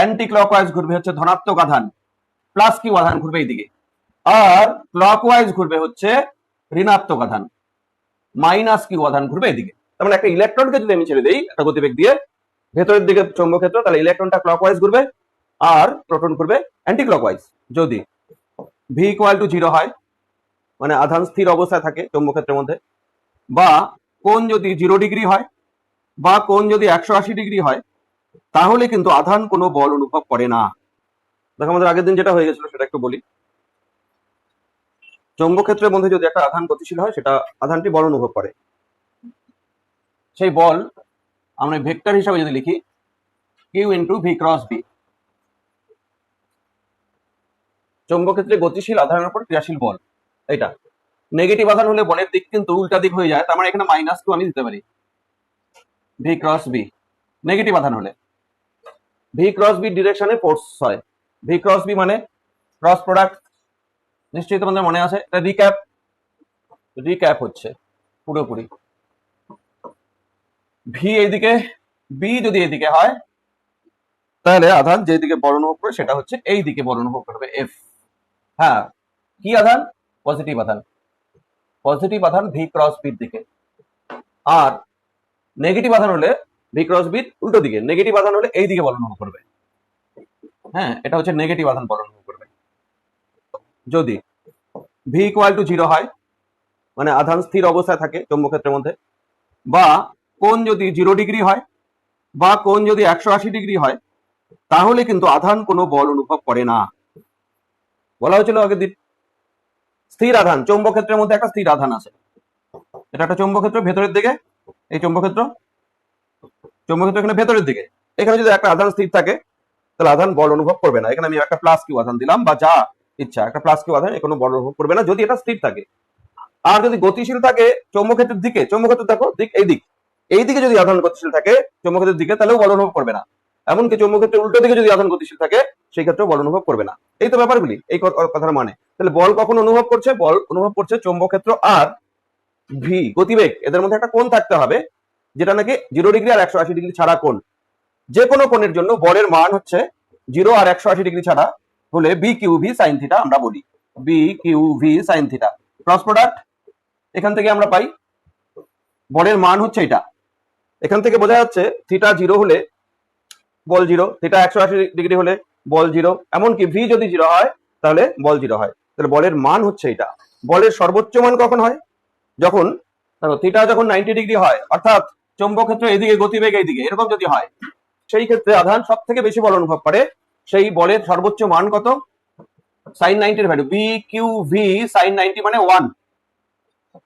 Anti clockwise ঘুরবে হচ্ছে ধনাত্মক আধান, প্লাস কিউ আধান ঘুরবে এইদিকে, আর ক্লকওয়াইজ ঘুরবে হচ্ছে ঋণাত্মক আধান, মাইনাস কিউ আধান ঘুরবে এদিকে। তার মানে একটা ইলেকট্রনকে যদি আমি ছেড়ে দিই একটা গতিবেগ দিয়ে ভেতরের দিকে চৌম্বক ক্ষেত্র, তাহলে ইলেকট্রনটা ক্লকওয়াইজ ঘুরবে আর প্রোটন ঘুরবে অ্যান্টি ক্লকওয়াইজ। যদি ভি ইকুয়াল টু 0 হয়, মানে আধান স্থির অবস্থায় থাকে চৌম্বক ক্ষেত্রের মধ্যে, বা কোণ যদি 0 ডিগ্রি হয়, বা কোণ যদি 180 ডিগ্রি হয়, তাহলে কিন্তু আধান কোনো বল অনুভব করে না। দেখো আমাদের আগের দিন যেটা হয়ে গেছিল সেটা একটু বলি। চৌম্বক ক্ষেত্রের মধ্যে যদি একটা আধান গতিশীল হয়, সেটা আধানটি বল অনুভব করে। সেই বল আমরা ভেক্টর হিসাবে যদি লিখি Q into V cross B, চৌম্বক ক্ষেত্রে গতিশীল আধানের উপর ক্রিয়াশীল বল। এটা নেগেটিভ আধান হলে বলের দিক কিন্তু উল্টা দিক হয়ে যায়, তার মানে এখানে মাইনাস টু আমি দিতে পারি ভি ক্রস বি। নেগেটিভ আধান হলে ভি ক্রস বি ডিরেকশনে ফোর্স হয়। ভি ক্রস বি মানে ক্রস প্রোডাক্ট, নিশ্চয়ই তোমাদের মনে আছে। এটা রিক্যাপ হচ্ছে পুরোপুরি। ভি এইদিকে, বি যদি এইদিকে হয়, তাহলে আধান যেদিকে বল অনুভব করে সেটা হচ্ছে এই দিকে বল অনুভব করবে এফ। হ্যাঁ, কি আধান? পজিটিভ আধান। পজিটিভ আধান ভি ক্রস বির দিকে। আর নেগেটিভ আধান হলে ভি ক্রস বির উল্টো দিকে, নেগেটিভ আধান হলে এই দিকে বল অনুভব করবে। হ্যাঁ, এটা হচ্ছে নেগেটিভ আধান বল অনুভব করবে। যদি ভি ইকুয়াল টু 0 হয়, মানে আধান স্থির অবস্থায় থাকে চৌম্বক ক্ষেত্রের মধ্যে, বা কোণ যদি 0 ডিগ্রি হয়, বা কোণ যদি 180 ডিগ্রি হয়, তাহলে কিন্তু আধান কোনো বল অনুভব করে না। বলা হয়েছিল আগের দিন স্থির আধান চৌম্বক ক্ষেত্রের মধ্যে একটা স্থির আধান আছে। এটা একটা চৌম্বক ক্ষেত্র ভেতরের দিকে, এই চৌম্বক ক্ষেত্র এখানে ভেতরের দিকে। এখানে যদি একটা আধান স্থির থাকে তাহলে আধান বল অনুভব করবে না। এখানে আমি একটা প্লাস কিউ আধান দিলাম, বা যা ইচ্ছা একটা প্লাস কিউ আধান, কোনো বল অনুভব করবে না যদি এটা স্থির থাকে। আর যদি গতিশীল থাকে চৌম্বক ক্ষেত্রের দিকে, চৌম্বক ক্ষেত্র দেখো দিক এই দিকে যদি আধান গতিশীল থাকে চৌম্বক ক্ষেত্রের দিকে, তাহলেও বল অনুভব করবে না। এমনকি চৌম্বক ক্ষেত্রের উল্টো দিকে যদি আধান গতিশীল থাকে সেই ক্ষেত্রে বল অনুভব করবে না। এই তো ব্যাপারগুলি, এই কথার মানে। তাহলে বল কখন অনুভব করছে? বল অনুভব করছে চৌম্বক ক্ষেত্র আর ভি গতিবেগ, এদের মধ্যে একটা কোণ থাকতে হবে, যেটা নাকি 0 ডিগ্রি আর 180 ডিগ্রি ছাড়া কোণ। যে কোনো কোণের জন্য বলের মান হচ্ছে 0 আর 180 ডিগ্রি ছাড়া হলে B Q V sine theta আমরা বলি। B Q V sine theta cross product এখান থেকে আমরা পাই, বলের মান হচ্ছে এটা। এখান থেকে বোঝা যাচ্ছে থিটা 0 হলে বল 0, থিটা 180 ডিগ্রি হলে বল 0, এমনকি ভি যদি 0 হয় তাহলে বল 0 হয়। তাহলে বলের মান হচ্ছে এটা। বলের সর্বোচ্চ মান কখন হয়? যখন থিটা যখন 90 ডিগ্রি হয়, অর্থাৎ চৌম্বক ক্ষেত্র এদিকে গতিবেগ এইদিকে, এরকম যদি হয়, সেই ক্ষেত্রে আধান সব থেকে বেশি বল অনুভব করে। সেই বলের সর্বোচ্চ মান কত? সাইন 90 এর value B Q V sine 90 মানে 1।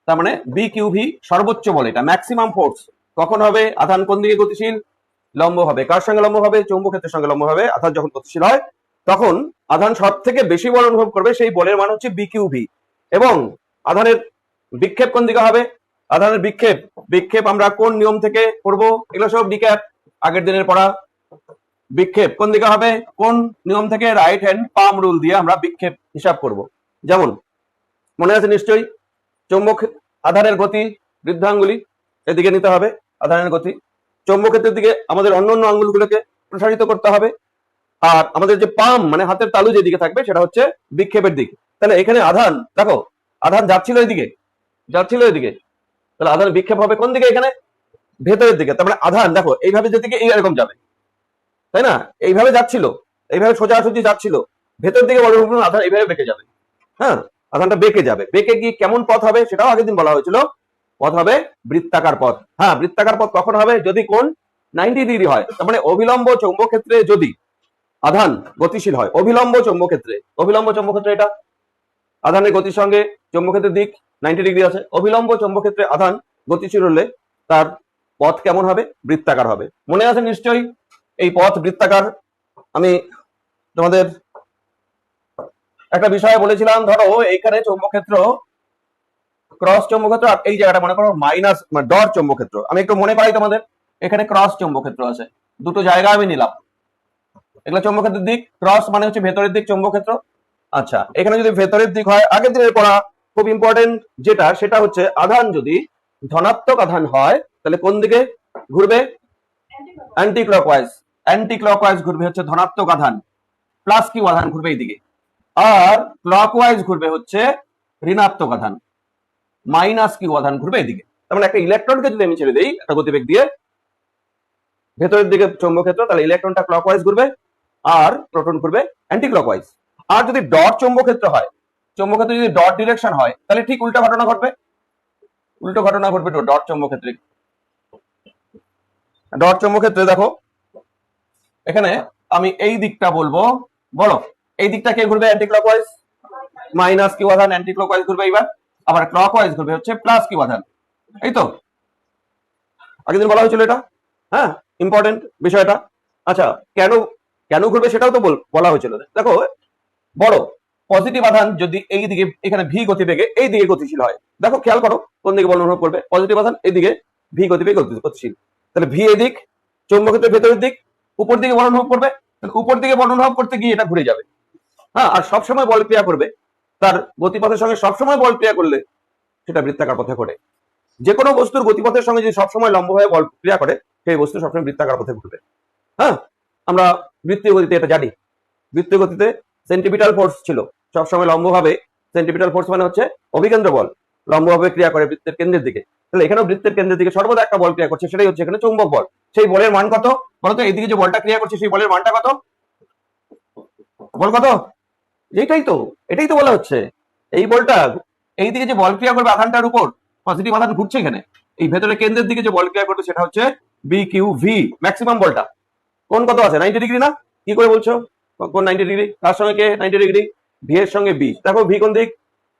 তার মানে বি কিউ ভি সর্বোচ্চ বল, এটা ম্যাক্সিমাম ফোর্স। কখন হবে? আধান কোন দিকে গতিশীল? লম্ব হবে। কার সঙ্গে লম্ব হবে? চৌম্বক ক্ষেত্রের সঙ্গে লম্ব হবে। আধান যখন গতিশীল হয় তখন আধান সব থেকে বেশি বল অনুভব করবে, সেই বলের মান হচ্ছে বি কিউ ভি। এবং আধানের বিক্ষেপ কোন দিকে হবে? আধানের বিক্ষেপ আমরা কোন নিয়ম থেকে করবো? এগুলো সব রিক্যাপ, আগের দিনের পড়া। বিক্ষেপ কোন দিকে হবে? কোন নিয়ম থেকে? রাইট হ্যান্ড পাম রুল দিয়ে আমরা বিক্ষেপ হিসাব করব। যেমন মনে আছে নিশ্চয়ই, চৌম্বক আধানের গতি বৃদ্ধাঙ্গুলি এদিকে নিতে হবে, আধানের গতি চৌম্বক ক্ষেত্রের দিকে আমাদের অন্য আঙ্গুলগুলোকে প্রসারিত করতে হবে। আর আমাদের যে পাম মানে হাতের তালু যেদিকে থাকবে সেটা হচ্ছে বিক্ষেপের দিক। তাহলে এখানে আধান দেখো, আধান যাচ্ছিল এদিকে, তাহলে আধান বিক্ষেপ হবে কোন দিকে? এখানে ভেতরের দিকে। তার মানে আধান দেখো এইভাবে যেদিকে এইরকম যাবে, তাই না? এইভাবে যাচ্ছিল, এইভাবে সোজাসুজি যাচ্ছিল, ভেতর দিকে বল অনুভব আধান এইভাবে বেঁকে যাবে। হ্যাঁ, আধানটা বেঁকে যাবে। বেঁকে গিয়ে কেমন পথ হবে সেটাও আগের দিন বলা হয়েছিল। পথ হবে বৃত্তাকার পথ। হ্যাঁ, বৃত্তাকার পথ কখন হবে? যদি কোণ 90 ডিগ্রি হয়। তার মানে অভিলম্ব চৌম্বক ক্ষেত্রে যদি আধান গতিশীল হয়, অভিলম্ব চৌম্বক ক্ষেত্রে এটা আধানের গতির সঙ্গে চৌম্বক ক্ষেত্রের দিক 90 ডিগ্রি আছে। অভিলম্ব চৌম্বক ক্ষেত্রে আধান গতিশীল হলে তার পথ কেমন হবে? বৃত্তাকার হবে। মনে আছে নিশ্চয়ই এই পথ বৃত্তাকার। আমি তোমাদের একটা বিষয় বলেছিলাম, ধরো এইখানে চৌম্বক ক্ষেত্র ক্রস চৌম্বক ক্ষেত্র, এই জায়গাটা মনে করো মাইনাস ডট চৌম্বক ক্ষেত্র। আমি একটু মনে করাই তোমাদের, এখানে ক্রস চৌম্বক ক্ষেত্র আছে, দুটো জায়গা আমি নিলাম। এগুলো চৌম্বক ক্ষেত্রের দিক, ক্রস মানে হচ্ছে ভেতরের দিক চৌম্বক ক্ষেত্র। আচ্ছা, এখানে যদি ভেতরের দিক হয়, আগের দিনের পড়া খুব ইম্পর্টেন্ট যেটা, সেটা হচ্ছে আধান যদি ধনাত্মক আধান হয় তাহলে কোন দিকে ঘুরবে? Anti clockwise. অ্যান্টি ক্লকওয়াইজ ঘুরবে হচ্ছে ধনাত্মক আধান, প্লাস কিউ আধান ঘুরবে এইদিকে, আর ক্লকওয়াইজ ঘুরবে হচ্ছে ঋণাত্মক আধান, মাইনাস কিউ আধান ঘুরবে এদিকে। তার মানে একটা ইলেকট্রনকে যদি আমি ছেড়ে দিই একটা গতিবেগ দিয়ে ভেতরের দিকে চৌম্বক ক্ষেত্র, তাহলে ইলেকট্রনটা ক্লকওয়াইজ ঘুরবে আর প্রোটন ঘুরবে অ্যান্টি ক্লকওয়াইজ। আর যদি ডট চৌম্বক ক্ষেত্র হয়, চৌম্বক ক্ষেত্রে যদি ডট ডিরেকশন হয়, তাহলে ঠিক উল্টো ঘটনা ঘটবে, উল্টো ঘটনা ঘটবে ডট চৌম্বক ক্ষেত্রে। ডট চৌম্বক ক্ষেত্রে দেখো এখানে আমি এই দিকটা বলবো বড়, এই দিকটা কে ঘুরবে অ্যান্টি ক্লকওয়াইজ, মাইনাস কিউ আধান অ্যান্টি ক্লকওয়াইজ ঘুরবে এইবার, আবার ক্লকওয়াইজ ঘুরবে হচ্ছে প্লাস কিউ আধান। এই তো আগের দিন বলা হয়েছিল এটা, হ্যাঁ ইম্পর্টেন্ট বিষয়টা। আচ্ছা কেন কেন ঘুরবে সেটাও তো বলা হয়েছিল। দেখো বড় পজিটিভ আধান যদি এই দিকে এখানে ভি গতিবেগে এই দিকে গতিশীল হয়, দেখো খেয়াল করো কোন দিকে বল অনুভব করবে, পজিটিভ আধান এইদিকে ভি গতিবেগে গতিশীল, তাহলে ভি এদিক, চৌম্বক ক্ষেত্রের ভেতরের দিক, উপর দিকে বল অনুভব করবে, উপর দিকে বল অনুভব করতে গিয়ে এটা ঘুরে যাবে। হ্যাঁ, আর সবসময় বল ক্রিয়া করবে, তার গতিপথের সঙ্গে সবসময় বল ক্রিয়া করলে সেটা বৃত্তাকার পথে ঘটে। যে কোনো বস্তুর গতিপথের সঙ্গে যদি সবসময় লম্বভাবে বল ক্রিয়া করে, সেই বস্তু সবসময় বৃত্তাকার পথে ঘুরবে। হ্যাঁ, আমরা বৃত্তীয় গতিতে এটা জানি। বৃত্তীয় গতিতে সেন্টিপিটাল ফোর্স ছিল সবসময় লম্বভাবে, সেন্টিপিটাল ফোর্স মানে হচ্ছে অভিকেন্দ্র বল, লম্বভাবে ক্রিয়া করে বৃত্তের কেন্দ্রের দিকে। তাহলে এখানেও বৃত্তের কেন্দ্রের দিকে সর্বদা একটা বল ক্রিয়া করছে, সেটাই হচ্ছে এখানে চৌম্বক বল। সেই বলের মান কত বলতো, এইদিকে যে বলটা ক্রিয়া করছে সেই বলের মানটা কত, বল কত, এটাই তো বলা হচ্ছে। এই বলটা এইদিকে যে বল ক্রিয়া করবে আধানটার উপর, পজিটিভ আধান ঘুরছে এখানে, এই ভেতরে কেন্দ্রের দিকে যে বল ক্রিয়া করবে সেটা হচ্ছে বি কিউ ভি। ম্যাক্সিমাম বলটা কোন কত আছে, 90 ডিগ্রি না? কি করে বলছো কোন 90 ডিগ্রি, তার সঙ্গে কে 90 ডিগ্রি, ভি এর সঙ্গে বি। দেখো ভি কোন দিক,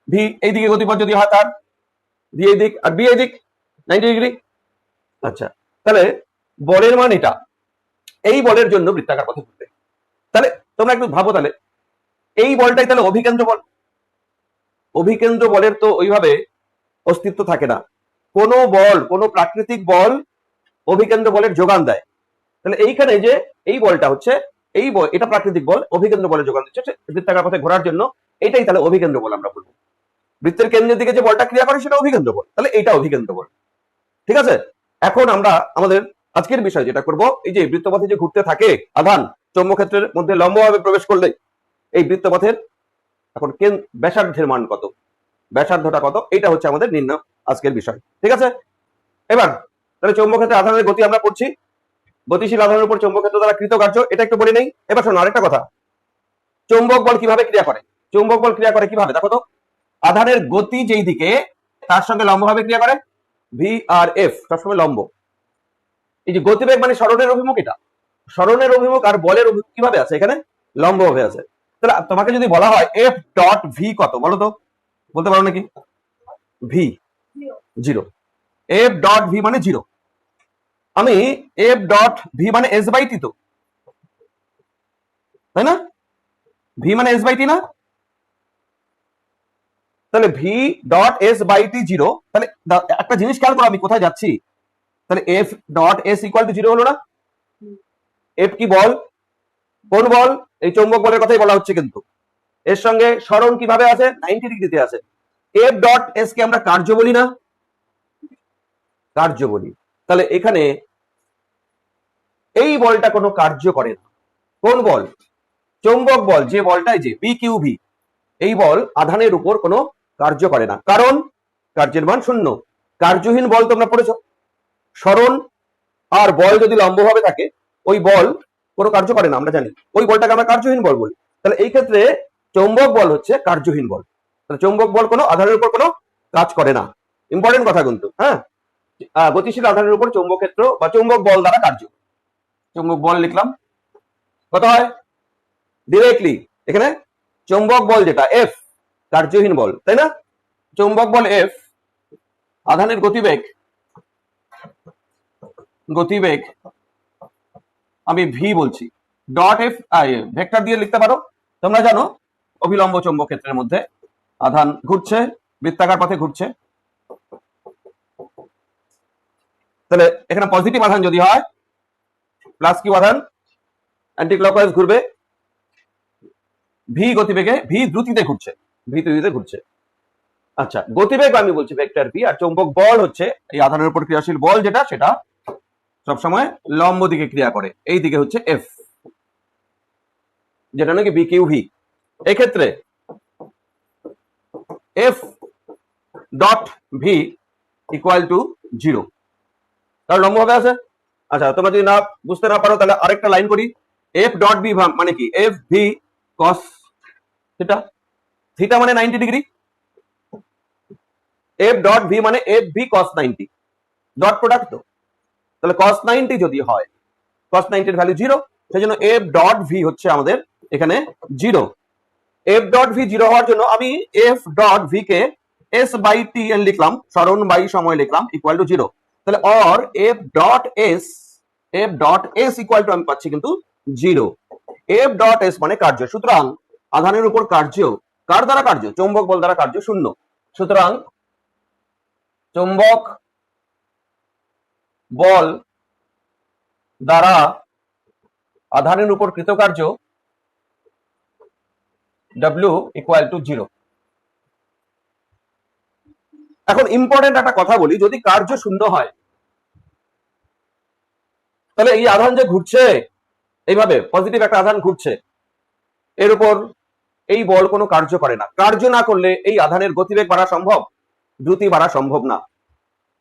ভি এই দিকে গতিপথ যদি হয় তার, ভি এই দিক আর বি এই দিক 90 ডিগ্রি। আচ্ছা তাহলে বলের মান এটা, এই বলের জন্য বৃত্তাকার পথে ঘুরবে। তাহলে তোমরা একটু ভাবো, তাহলে এই বলটাই তাহলে অভিকেন্দ্র বল। অভিকেন্দ্র বলের তো ওইভাবে অস্তিত্ব থাকে না। কোন বল, কোন প্রাকৃতিক বল অভিকেন্দ্র বলের যোগান দেয়। তাহলে এইখানে যে এই বলটা হচ্ছে এই বল, এটা প্রাকৃতিক বল, অভিকেন্দ্র বলের যোগান দিচ্ছে বৃত্তাকার পথে ঘোরার জন্য, এটাই তাহলে অভিকেন্দ্র বল আমরা বলবো। বৃত্তের কেন্দ্রের দিকে যে বলটা ক্রিয়া করে সেটা অভিকেন্দ্র বল, তাহলে এটা অভিকেন্দ্র বল। ঠিক আছে, এখন আমরা আমাদের আজকের বিষয় যেটা করব, এই যে বৃত্তপথে যে ঘুরতে থাকে আধান চৌম্বক ক্ষেত্রের মধ্যে লম্বভাবে প্রবেশ করলে এই বৃত্তপথের এখন ব্যাসার্ধের মান কত, ব্যাসার্ধটা কত, এটা হচ্ছে আমাদের নির্ণয় আজকের বিষয়। ঠিক আছে, এবার তাহলে চৌম্বক ক্ষেত্রে আধানের গতি আমরা পড়ছি, গতিশীল আধানের উপর চৌম্বক ক্ষেত্র দ্বারা কৃত কার্য, এটা একটু বলে নেই। এবার শোনো আরেকটা কথা, চৌম্বক বল কিভাবে ক্রিয়া করে, চৌম্বক বল ক্রিয়া করে কিভাবে দেখো তো, আধানের গতি যেই দিকে তার সঙ্গে লম্বভাবে ক্রিয়া করে, ভি আর এফ সবসময় লম্ব। এই যে গতিবেগ মানে সরণের অভিমুখ, এটা সরণের অভিমুখ আর বলের অভিমুখ কিভাবে আছে, এখানে লম্বভাবে আছে। তাহলে তোমাকে যদি বলা হয় এফ ডট ভি কত বলো তো, বলতে পারো নাকি? ভি 0, এফ ডট ভি মানে 0। আমি এফ ডট ভি মানে এস বাই টি, তো তাই না, ভি মানে এস বাই টি না, তাহলে ভি ডট এস বাই টি 0। তাহলে একটা জিনিস খেয়াল করো আমি কোথায় যাচ্ছি, তাহলে F dot S equal to 0 হলো না? এফ কি বল, কোন বল, এই চৌম্বক বলের কথাই বলা হচ্ছে, কিন্তু এর সঙ্গে সরণ কিভাবে আছে, 90 ডিগ্রিতে আছে। এফ ডট এস কে আমরা কার্য বলি না, কার্য বলি। তাহলে এখানে এই বলটা কোনো কার্য করে না। কোন বল, চৌম্বক বল, যে বলটাই যে বি কিউ ভি, এই বল আধানের উপর কোনো কার্য করে না, কারণ কার্যের মান 0। কার্যহীন বল তোমরা পড়েছ, সরণ আর বল যদি লম্বভাবে থাকে ওই বল কোনো কার্য করে না, আমরা জানি ওই বলটাকে আমরা কার্যহীন বল বলি। তাহলে এই ক্ষেত্রে চৌম্বক বল হচ্ছে কার্যহীন বল, তাহলে চৌম্বক বল কোনো আধানের উপর কোনো কাজ করে না। ইম্পর্টেন্ট কথা কিন্তু, হ্যাঁ, গতিশীল আধানের উপর চৌম্বক ক্ষেত্র বা চৌম্বক বল দ্বারা কার্য, চৌম্বক বল লিখলাম কত হয় ডিরেক্টলি, এখানে চৌম্বক বল যেটা এফ কার্যহীন বল, তাই না, চৌম্বক বল এফ, আধানের গতিবেগ, গতিবেগ আমি ভি বলছি, ডট এফ ভেক্টর দিয়ে লিখতে পারো। তোমরা জানো অভিলম্ব চৌম্বক ক্ষেত্রের মধ্যে আধান ঘুরছে, বৃত্তাকার পথে ঘুরছে, তাহলে এখানে পজিটিভ আধান যদি হয় প্লাস কিউ আধান অ্যান্টি ক্লকওয়াইজ ঘুরবে, ভি গতিবেগে, ভি দ্রুতিতে ঘুরছে, ভি দ্রুতিতে ঘুরছে। আচ্ছা গতিবেগ আমি বলছি ভেক্টর ভি, আর চৌম্বক বল হচ্ছে এই আধানের উপর ক্রিয়াশীল বল যেটা, সেটা সবসময় লম্ব দিকে ক্রিয়া করে, এই দিকে হচ্ছে এফ, যেটা নাকি বি কিউ ভি। এক্ষেত্রে F dot V equal to 0, তার লম্ব ভাবে আছে। আচ্ছা, তোমরা যদি না বুঝতে না পারো তাহলে আরেকটা লাইন করি। এফ ডট বি মানে কি? F V cos theta, theta মানে 90 ডিগ্রি, এফ ডট ভি মানে এফ ভি কস 90, ডট প্রোডাক্ট তো, তাহলে কস 90 যদি হয়, কস 90 এর ভ্যালু 0, সেই জন্য এফ ডট ভি হচ্ছে আমাদের এখানে 0। এফ ডট ভি 0 হওয়ার জন্য আমি এফ ডট ভি কে এস বাই টি এন লিখলাম, সরণ বাই সময় লিখলাম, ইকুয়াল টু 0। তাহলে or F dot S equal to আমি পাচ্ছি কিন্তু 0। এফ ডট এস মানে কার্য, সুতরাং আধানের উপর কার্য, কার দ্বারা কার্য? চৌম্বক বল দ্বারা কার্য 0। সুতরাং চৌম্বক বল দ্বারা আধানের উপর কৃতকার্য W ইকুয়াল টু 0। এখন ইম্পর্টেন্ট একটা কথা বলি, যদি কার্য 0 হয় তাহলে এই আধান যে ঘুরছে এইভাবে, পজিটিভ একটা আধান ঘুরছে, এর উপর এই বল কোনো কার্য করে না। কার্য না করলে এই আধানের গতিবেগ বাড়া সম্ভব, দ্রুতি বাড়া সম্ভব না।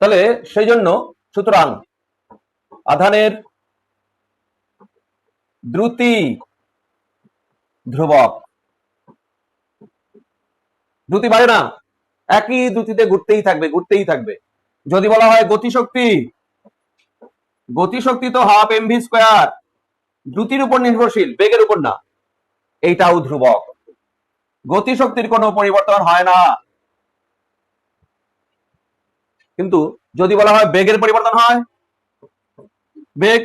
তাহলে সেই জন্য সুতরাং আধানের দ্রুতি ধ্রুবক, দ্রুতি বাড়ে না, একই দ্রুতিতে ঘুরতেই থাকবে, ঘুরতেই থাকবে। যদি বলা হয় গতিশক্তি, গতিশক্তি তো হাফ এম ভি স্কোয়ার, দ্রুতির উপর নির্ভরশীল, বেগের উপর না, এইটাও ধ্রুবক। গতিশক্তির কোনো পরিবর্তন হয় না। কিন্তু যদি বলা হয় বেগের পরিবর্তন হয়, বেগ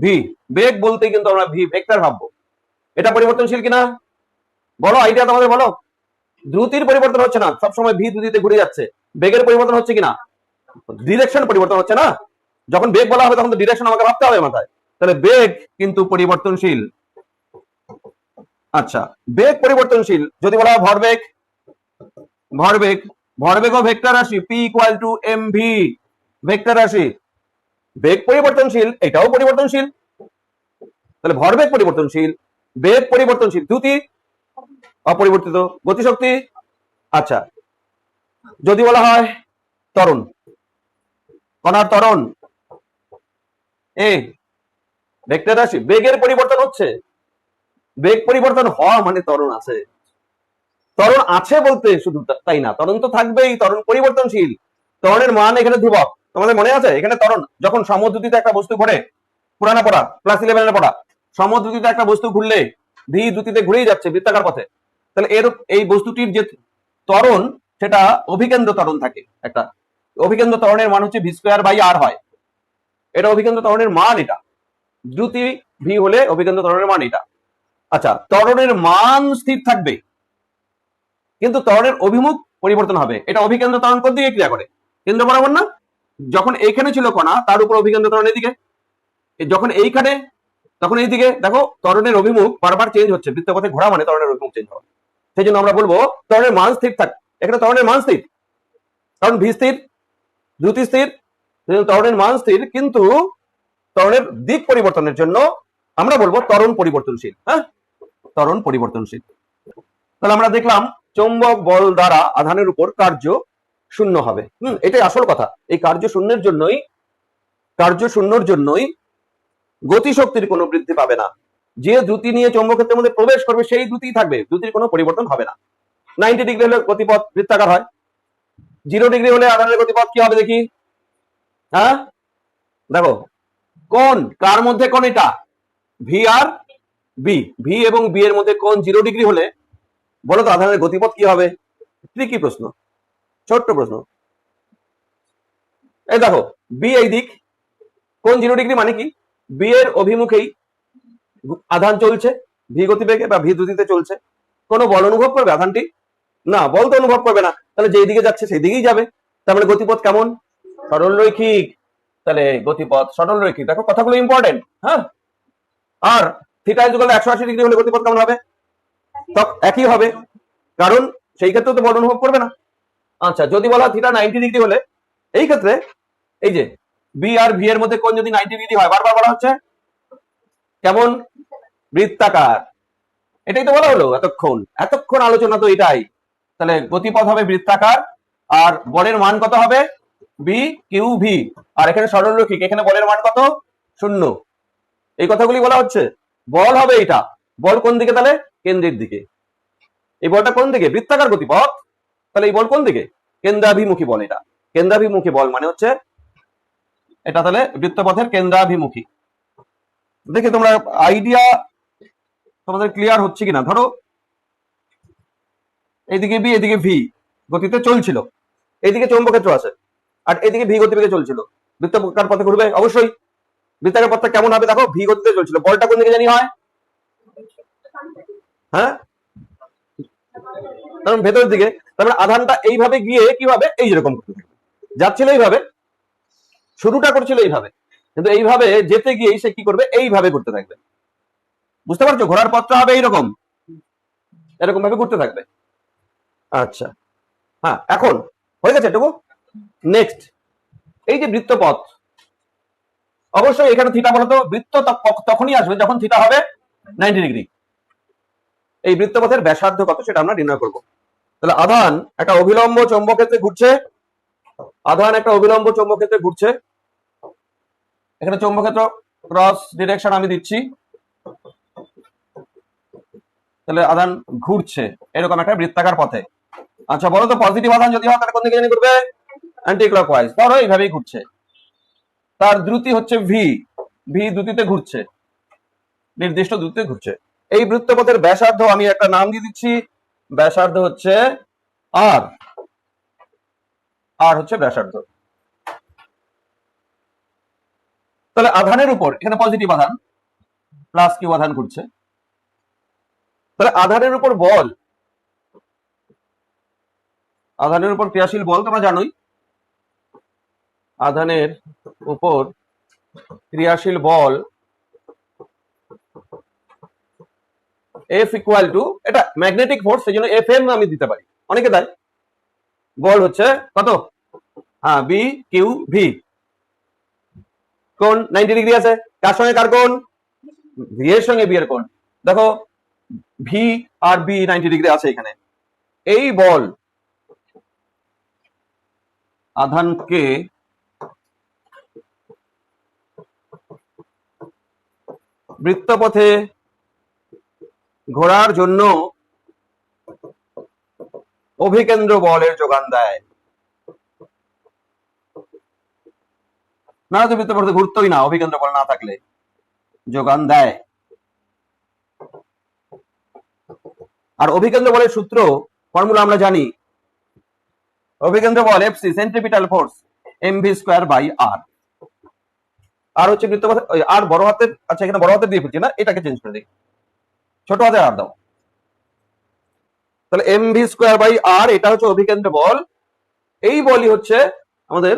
ভি, বেগ বলতে কিন্তু আমরা ভি ভেক্টর ভাববো, এটা পরিবর্তনশীল কিনা বলো, আইডিয়া তোমাদের বলো। দ্রুতির পরিবর্তন হচ্ছে না, সবসময় ভি দ্রুতিতে ঘুরে যাচ্ছে, বেগের পরিবর্তন হচ্ছে কিনা? ডিরেকশন পরিবর্তন হচ্ছে না। যখন বেগ বলা হবে তখন তো ডিরেকশন আমাকে ভাবতে হবে মাথায়, তাহলে বেগ কিন্তু পরিবর্তনশীল। আচ্ছা, বেগ পরিবর্তনশীল। যদি বলা হয় ভরবেগ, ভরবেগ, ভরবেগও ভেক্টর রাশি, P equal to M V, vector রাশি। বেগ পরিবর্তনশীল, এটাও পরিবর্তনশীল, তাহলে ভরবেগ পরিবর্তনশীল, বেগ পরিবর্তনশীল, দ্রুতি অপরিবর্তিত, গতিশক্তি। আচ্ছা, যদি বলা হয় ত্বরণ, কণার ত্বরণ, এ ভেক্টর রাশি, বেগের পরিবর্তন হচ্ছে, বেগ পরিবর্তন হওয়া মানে ত্বরণ আছে। ত্বরণ আছে বলতে শুধু তাই না, ত্বরণ তো থাকবেই, ত্বরণ পরিবর্তনশীল। ত্বরণের মান এখানে ধ্রুবক, তোমাদের মনে আছে? এখানে ত্বরণ যখন সমদ্রুতিতে একটা বস্তু ঘোরে, পুরানা পড়া, ক্লাস 11 এর পড়া, সমদ্রুতিতে একটা বস্তু ঘুরলে ভি দ্রুতিতে ঘুরেই যাচ্ছে বৃত্তাকার পথে, তাহলে এর এই বস্তুটির যে ত্বরণ সেটা অভিকেন্দ্র ত্বরণ থাকে। একটা অভিকেন্দ্র ত্বরণের মান হচ্ছে ভি স্কোয়ার বাই আর হয়, এটা অভিকেন্দ্র ত্বরণের মান, এটা দ্রুতি ভি হলে অভিকেন্দ্র ত্বরণের মান এটা। আচ্ছা, ত্বরণের মান স্থির থাকবে কিন্তু ত্বরণের অভিমুখ পরিবর্তন হবে। এটা অভিকেন্দ্র ত্বরণ কোন দিকে ক্রিয়া করে? কেন্দ্র বরাবর না? যখন এইখানে ছিল কণা, তার উপর অভিকেন্দ্র ত্বরণ এদিকে, যখন এইখানে তখন এইদিকে। দেখো ত্বরণের অভিমুখ বারবার চেঞ্জ হচ্ছে, বৃত্তপথে ঘোরা মানে ত্বরণের অভিমুখ চেঞ্জ হবে। সেই জন্য আমরা বলবো ত্বরণের মান স্থির থাক, এখানে ত্বরণের মান স্থির, কারণ ভি স্থির, দ্রুতি স্থির, ত্বরণের মান স্থির, কিন্তু ত্বরণের দিক পরিবর্তনের জন্য আমরা বলবো ত্বরণ পরিবর্তনশীল। হ্যাঁ, ত্বরণ পরিবর্তনশীল। তাহলে আমরা দেখলাম চৌম্বক বল দ্বারা আধানের উপর কার্য 0 হবে। এটাই আসল কথা। এই কার্য শূন্যের জন্যই, কার্য শূন্যর জন্যই গতিশক্তির কোনো বৃদ্ধি পাবে না। যে দ্রুতি নিয়ে চৌম্বক ক্ষেত্রের মধ্যে প্রবেশ করবে সেই দ্রুতিই থাকবে, দ্রুতির কোনো পরিবর্তন হবে না। 90 ডিগ্রি হলে গতিপথ বৃত্তাকার হয়, 0 ডিগ্রি হলে আধানের গতিপথ কি হবে দেখি? হ্যাঁ দেখো, কোন কার মধ্যে কোন? এটা ভি আর বি, ভি এবং বি এর মধ্যে কোন 0 ডিগ্রি হলে বলো তো আধানের গতিপথ কি হবে? ট্রিকি প্রশ্ন, ছোট্ট প্রশ্ন। এই দেখো, বি এই দিক, কোন 0 ডিগ্রি মানে কি? বি এর অভিমুখেই আধান চলছে, ভি গতিবেগে বা ভি দ্রুতিতে চলছে। কোনো বল অনুভব করবে আধানটি? না, বল তো অনুভব করবে না। তাহলে যেই দিকে যাচ্ছে সেই দিকেই যাবে। তার মানে গতিপথ কেমন? সরল রৈখিক। তাহলে গতিপথ সরল রৈখিক। দেখো কথাগুলো ইম্পর্টেন্ট। হ্যাঁ, আর থিটা ইকুয়াল 180 ডিগ্রি হলে গতিপথ কেমন হবে? একই হবে, কারণ সেই ক্ষেত্রে তো বল অনুভব করবে না। আচ্ছা, যদি বলা থিটা 90 ডিগ্রি হলে, এই ক্ষেত্রে এই যে বি আর ভি এর মধ্যে কোণ যদি 90 ডিগ্রি হয়, বারবার বলা হচ্ছে কেমন, বৃত্তাকার। এটাই তো বলা হলো এতক্ষণ আলোচনা তো এটাই। তাহলে গতিপথ হবে বৃত্তাকার, আর বলের মান কত হবে, বি কিউ ভি, আর এখানে সরলরৈখিক, এখানে বলের মান কত, 0। এই কথাগুলি বলা হচ্ছে। বল হবে এটা, বল কোন দিকে, তাহলে কেন্দ্রের দিকে। এই বলটা কোন দিকে, বৃত্তাকার গতিপথ, তাহলে এই বল কোন দিকে, কেন্দ্রাভিমুখী বল। এটা কেন্দ্রাভিমুখী বল মানে হচ্ছে এটা তাহলে বৃত্তপথের কেন্দ্রাভিমুখী। দেখে তোমরা আইডিয়া তোমাদের ক্লিয়ার হচ্ছে কিনা। ধরো এইদিকে বি, এদিকে ভি গতিতে চলছিল, এইদিকে চৌম্বক ক্ষেত্র আছে, আর এদিকে ভি গতিবেগে চলছিল। বৃত্তাকার পথে ঘুরবে অবশ্যই। বৃত্তাকার পথটা কেমন হবে, দেখো ভি গতিতে চলছিল, বলটা কোন দিকে জানি হয়, হ্যাঁ কারণ ভেতরের দিকে। তারপরে আধানটা এইভাবে গিয়ে কি হবে, এই যেরকম যাচ্ছিল এইভাবে, শুরুটা করছিল এইভাবে, কিন্তু এইভাবে যেতে গিয়ে সে কি করবে, এইভাবে ঘুরতে থাকবে। বুঝতে পারছো, ঘোরার পথটা হবে এইরকম, এরকম ভাবে ঘুরতে থাকবে। আচ্ছা, হ্যাঁ এখন হয়ে গেছে এটুকু। নেক্সট, এই যে বৃত্তপথ, অবশ্যই এখানে থিটা বলতো, বৃত্ত তখনই আসবে যখন থিটা হবে 90 ডিগ্রি। এই বৃত্তপথের ব্যাসার্ধ কত সেটা আমরা নির্ণয় করব। তাহলে আধান একটা অভিলম্ব চৌম্বক ক্ষেত্রে ঘুরছে, আধান একটা অভিলম্ব চৌম্বক ক্ষেত্রে ঘুরছে। এখানে চৌম্বক ক্ষেত্র ক্রস ডিরেকশন আমি দিচ্ছি, তাহলে আধান ঘুরছে এরকম একটা বৃত্তাকার পথে। আচ্ছা বলো তো, পজিটিভ আধান যদি হয় তাহলে কোন দিকে জানি ঘুরবে, অ্যান্টি ক্লকওয়াইজ। ধরো এইভাবেই ঘুরছে, তার দ্রুতি হচ্ছে ভি, ভি দ্রুতিতে ঘুরছে, নির্দিষ্ট দ্রুতিতে ঘুরছে। এই বৃত্তপথের ব্যাসার্ধ আমি একটা নাম দিয়ে দিচ্ছি, ব্যাসার্ধ হচ্ছে আর, আর হচ্ছে ব্যাসার্ধ। তাহলে আধানের উপর, এখানে পজিটিভ আধান প্লাস কিউ আধান ঘুরছে, তাহলে আধানের উপর বল, আধানের উপর ক্রিয়াশীল বল তোমরা জানোই, আধানের উপর ক্রিয়াশীল বল F ইকুয়াল টু, এটা ম্যাগনেটিক ফোর্স, সেই জন্য এফ এম আমি দিতে পারি, অনেকে দেয়। বল হচ্ছে কত, হ্যাঁ বি কিউ ভি, কোণ 90 ডিগ্রি আছে, কার সঙ্গে কার কোণ, ভি এর সঙ্গে বি এর কোণ। দেখো ভি আর বি 90 ডিগ্রি আছে এখানে। এই বল আধানকে বৃত্তপথে ঘোরার জন্য অভিকেন্দ্র বলের যোগান দেয়। না তো বৃত্তপথে ঘুরতোই না অভিকেন্দ্র বল না থাকলে, যোগান দেয়। আর অভিকেন্দ্র বলের সূত্র ফর্মুলা আমরা জানি, অভিকেন্দ্র বল FC centripetal force MV square by R. R হচ্ছে বৃত্তপথ, আর বড় হাতের, আচ্ছা এখানে বড় হাতের দিয়ে ফেলছি না, এটাকে চেঞ্জ করে দিই, ছোট হাতের আর দাও। তাহলে এমভি স্কয়ার বাই আর, এটা হচ্ছে অভিকেন্দ্র বল। এই বলই হচ্ছে আমাদের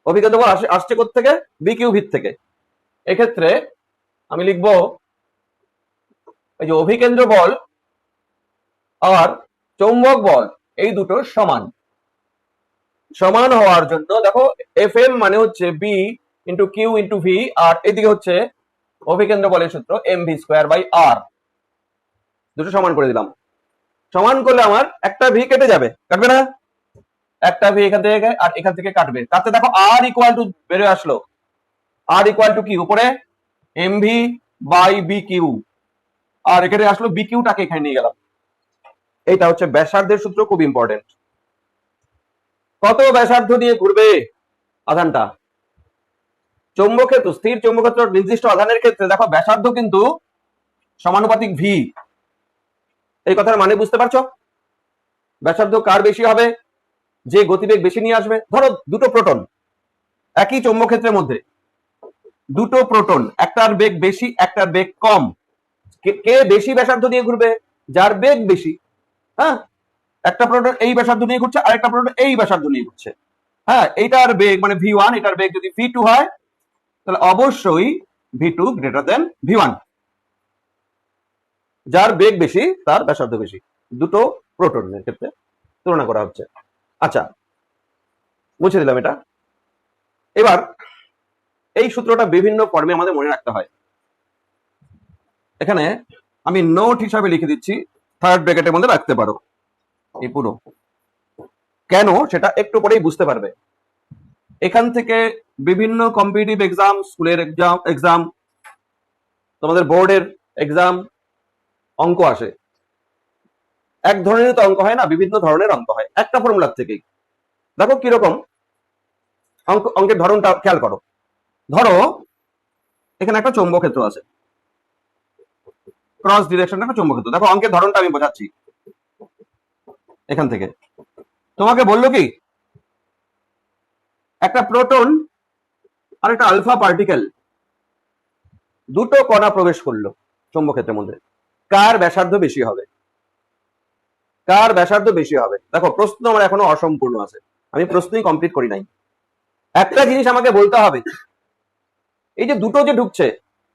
অভিকেন্দ্র বল, আসছে কোত্থেকে, বিকিউ ভিত থেকে। এক্ষেত্রে আমি লিখবো এই যে অভিকেন্দ্র বল আর চৌম্বক বল এই দুটো সমান, সমান হওয়ার জন্য দেখো এফ এম মানে হচ্ছে B into Q into V, আর এদিকে হচ্ছে অভিকেন্দ্র বলের সূত্র M V square by R, দুটো সমান করে দিলাম। সমান করলে আমার একটা ভি কেটে যাবে, কাটবে না, একটা ভি এখান থেকে আর এখান থেকে কাটবে, তাতে দেখো আর ইকুয়াল টু বেরোয় আসলো, আর ইকুয়াল টু কি, উপরে M V by B Q, আর এখানে আসলো বি কিউটাকে এখানে নিয়ে গেলাম। এইটা হচ্ছে ব্যাসার্ধের সূত্র, খুব ইম্পর্টেন্ট। কত ব্যাসার্ধ নিয়ে ঘুরবে আধানটা, চৌম্বক ক্ষেত্র, স্থির চৌম্বক ক্ষেত্র নির্দিষ্ট আধানের ক্ষেত্রে দেখো ব্যাসার্ধ কিন্তু সমানুপাতিক ভি। এই কথার মানে বুঝতে পারছো, ব্যাসার্ধ কার বেশি হবে, যে গতিবেগ বেশি নিয়ে আসবে। ধরো দুটো প্রোটন একই চৌম্বক ক্ষেত্রের মধ্যে, দুটো প্রোটন, একটার বেগ বেশি একটার বেগ কম, কে বেশি ব্যাসার্ধ নিয়ে ঘুরবে, যার বেগ বেশি। হ্যাঁ, একটা প্রোটন এই ব্যাসার্ধ নিয়ে ঘুরছে, আরেকটা প্রোটন এই ব্যাসার্ধ নিয়ে ঘুরছে। হ্যাঁ, এইটার বেগ মানে ভি ওয়ান, এটার বেগ যদি ভি টু হয় তাহলে অবশ্যই V two greater than V one, যার বেগ বেশি তার ব্যাসার্ধ বেশি, দুটো প্রোটনের ক্ষেত্রে তুলনা করা হচ্ছে। আচ্ছা মুছে দিলাম এটা। এবার এই সূত্রটা বিভিন্ন ফর্মে আমাদের মনে রাখতে হয়। এখানে আমি নোট হিসাবে লিখে দিচ্ছি, থার্ড ব্র্যাকেটের মধ্যে রাখতে পারো এই পুরো। কেন সেটা একটু পরেই বুঝতে পারবে। এখান থেকে বিভিন্ন কম্পিটিটিভ এক্সাম, স্কুলের এক্সাম, তোমাদের বোর্ডের এক্সাম, অঙ্ক আসে। এক ধরনের তো অঙ্ক হয় না, বিভিন্ন ধরনের অঙ্ক হয় একটা ফর্মুলার থেকেই। দেখো কিরকম অঙ্কের ধরনটা খেয়াল করো। ধরো এখানে একটা চৌম্বক ক্ষেত্র আছে, ক্রস ডিরেকশন একটা চৌম্বক ক্ষেত্র। দেখো অঙ্কের ধরনটা আমি বোঝাচ্ছি। এখান থেকে তোমাকে বললো কি, একটা প্রোটন আর একটা আলফা পার্টিকেল, দুটো কণা প্রবেশ করলো চৌম্বক ক্ষেত্রের মধ্যে, কার ব্যাসার্ধ বেশি হবে? কার ব্যাসার্ধ বেশি হবে? দেখো প্রশ্ন আমার এখনো অসম্পূর্ণ আছে, আমি প্রশ্নই কমপ্লিট করি নাই। একটা জিনিস আমাকে বলতে হবে, এই যে দুটো যে ঢুকছে,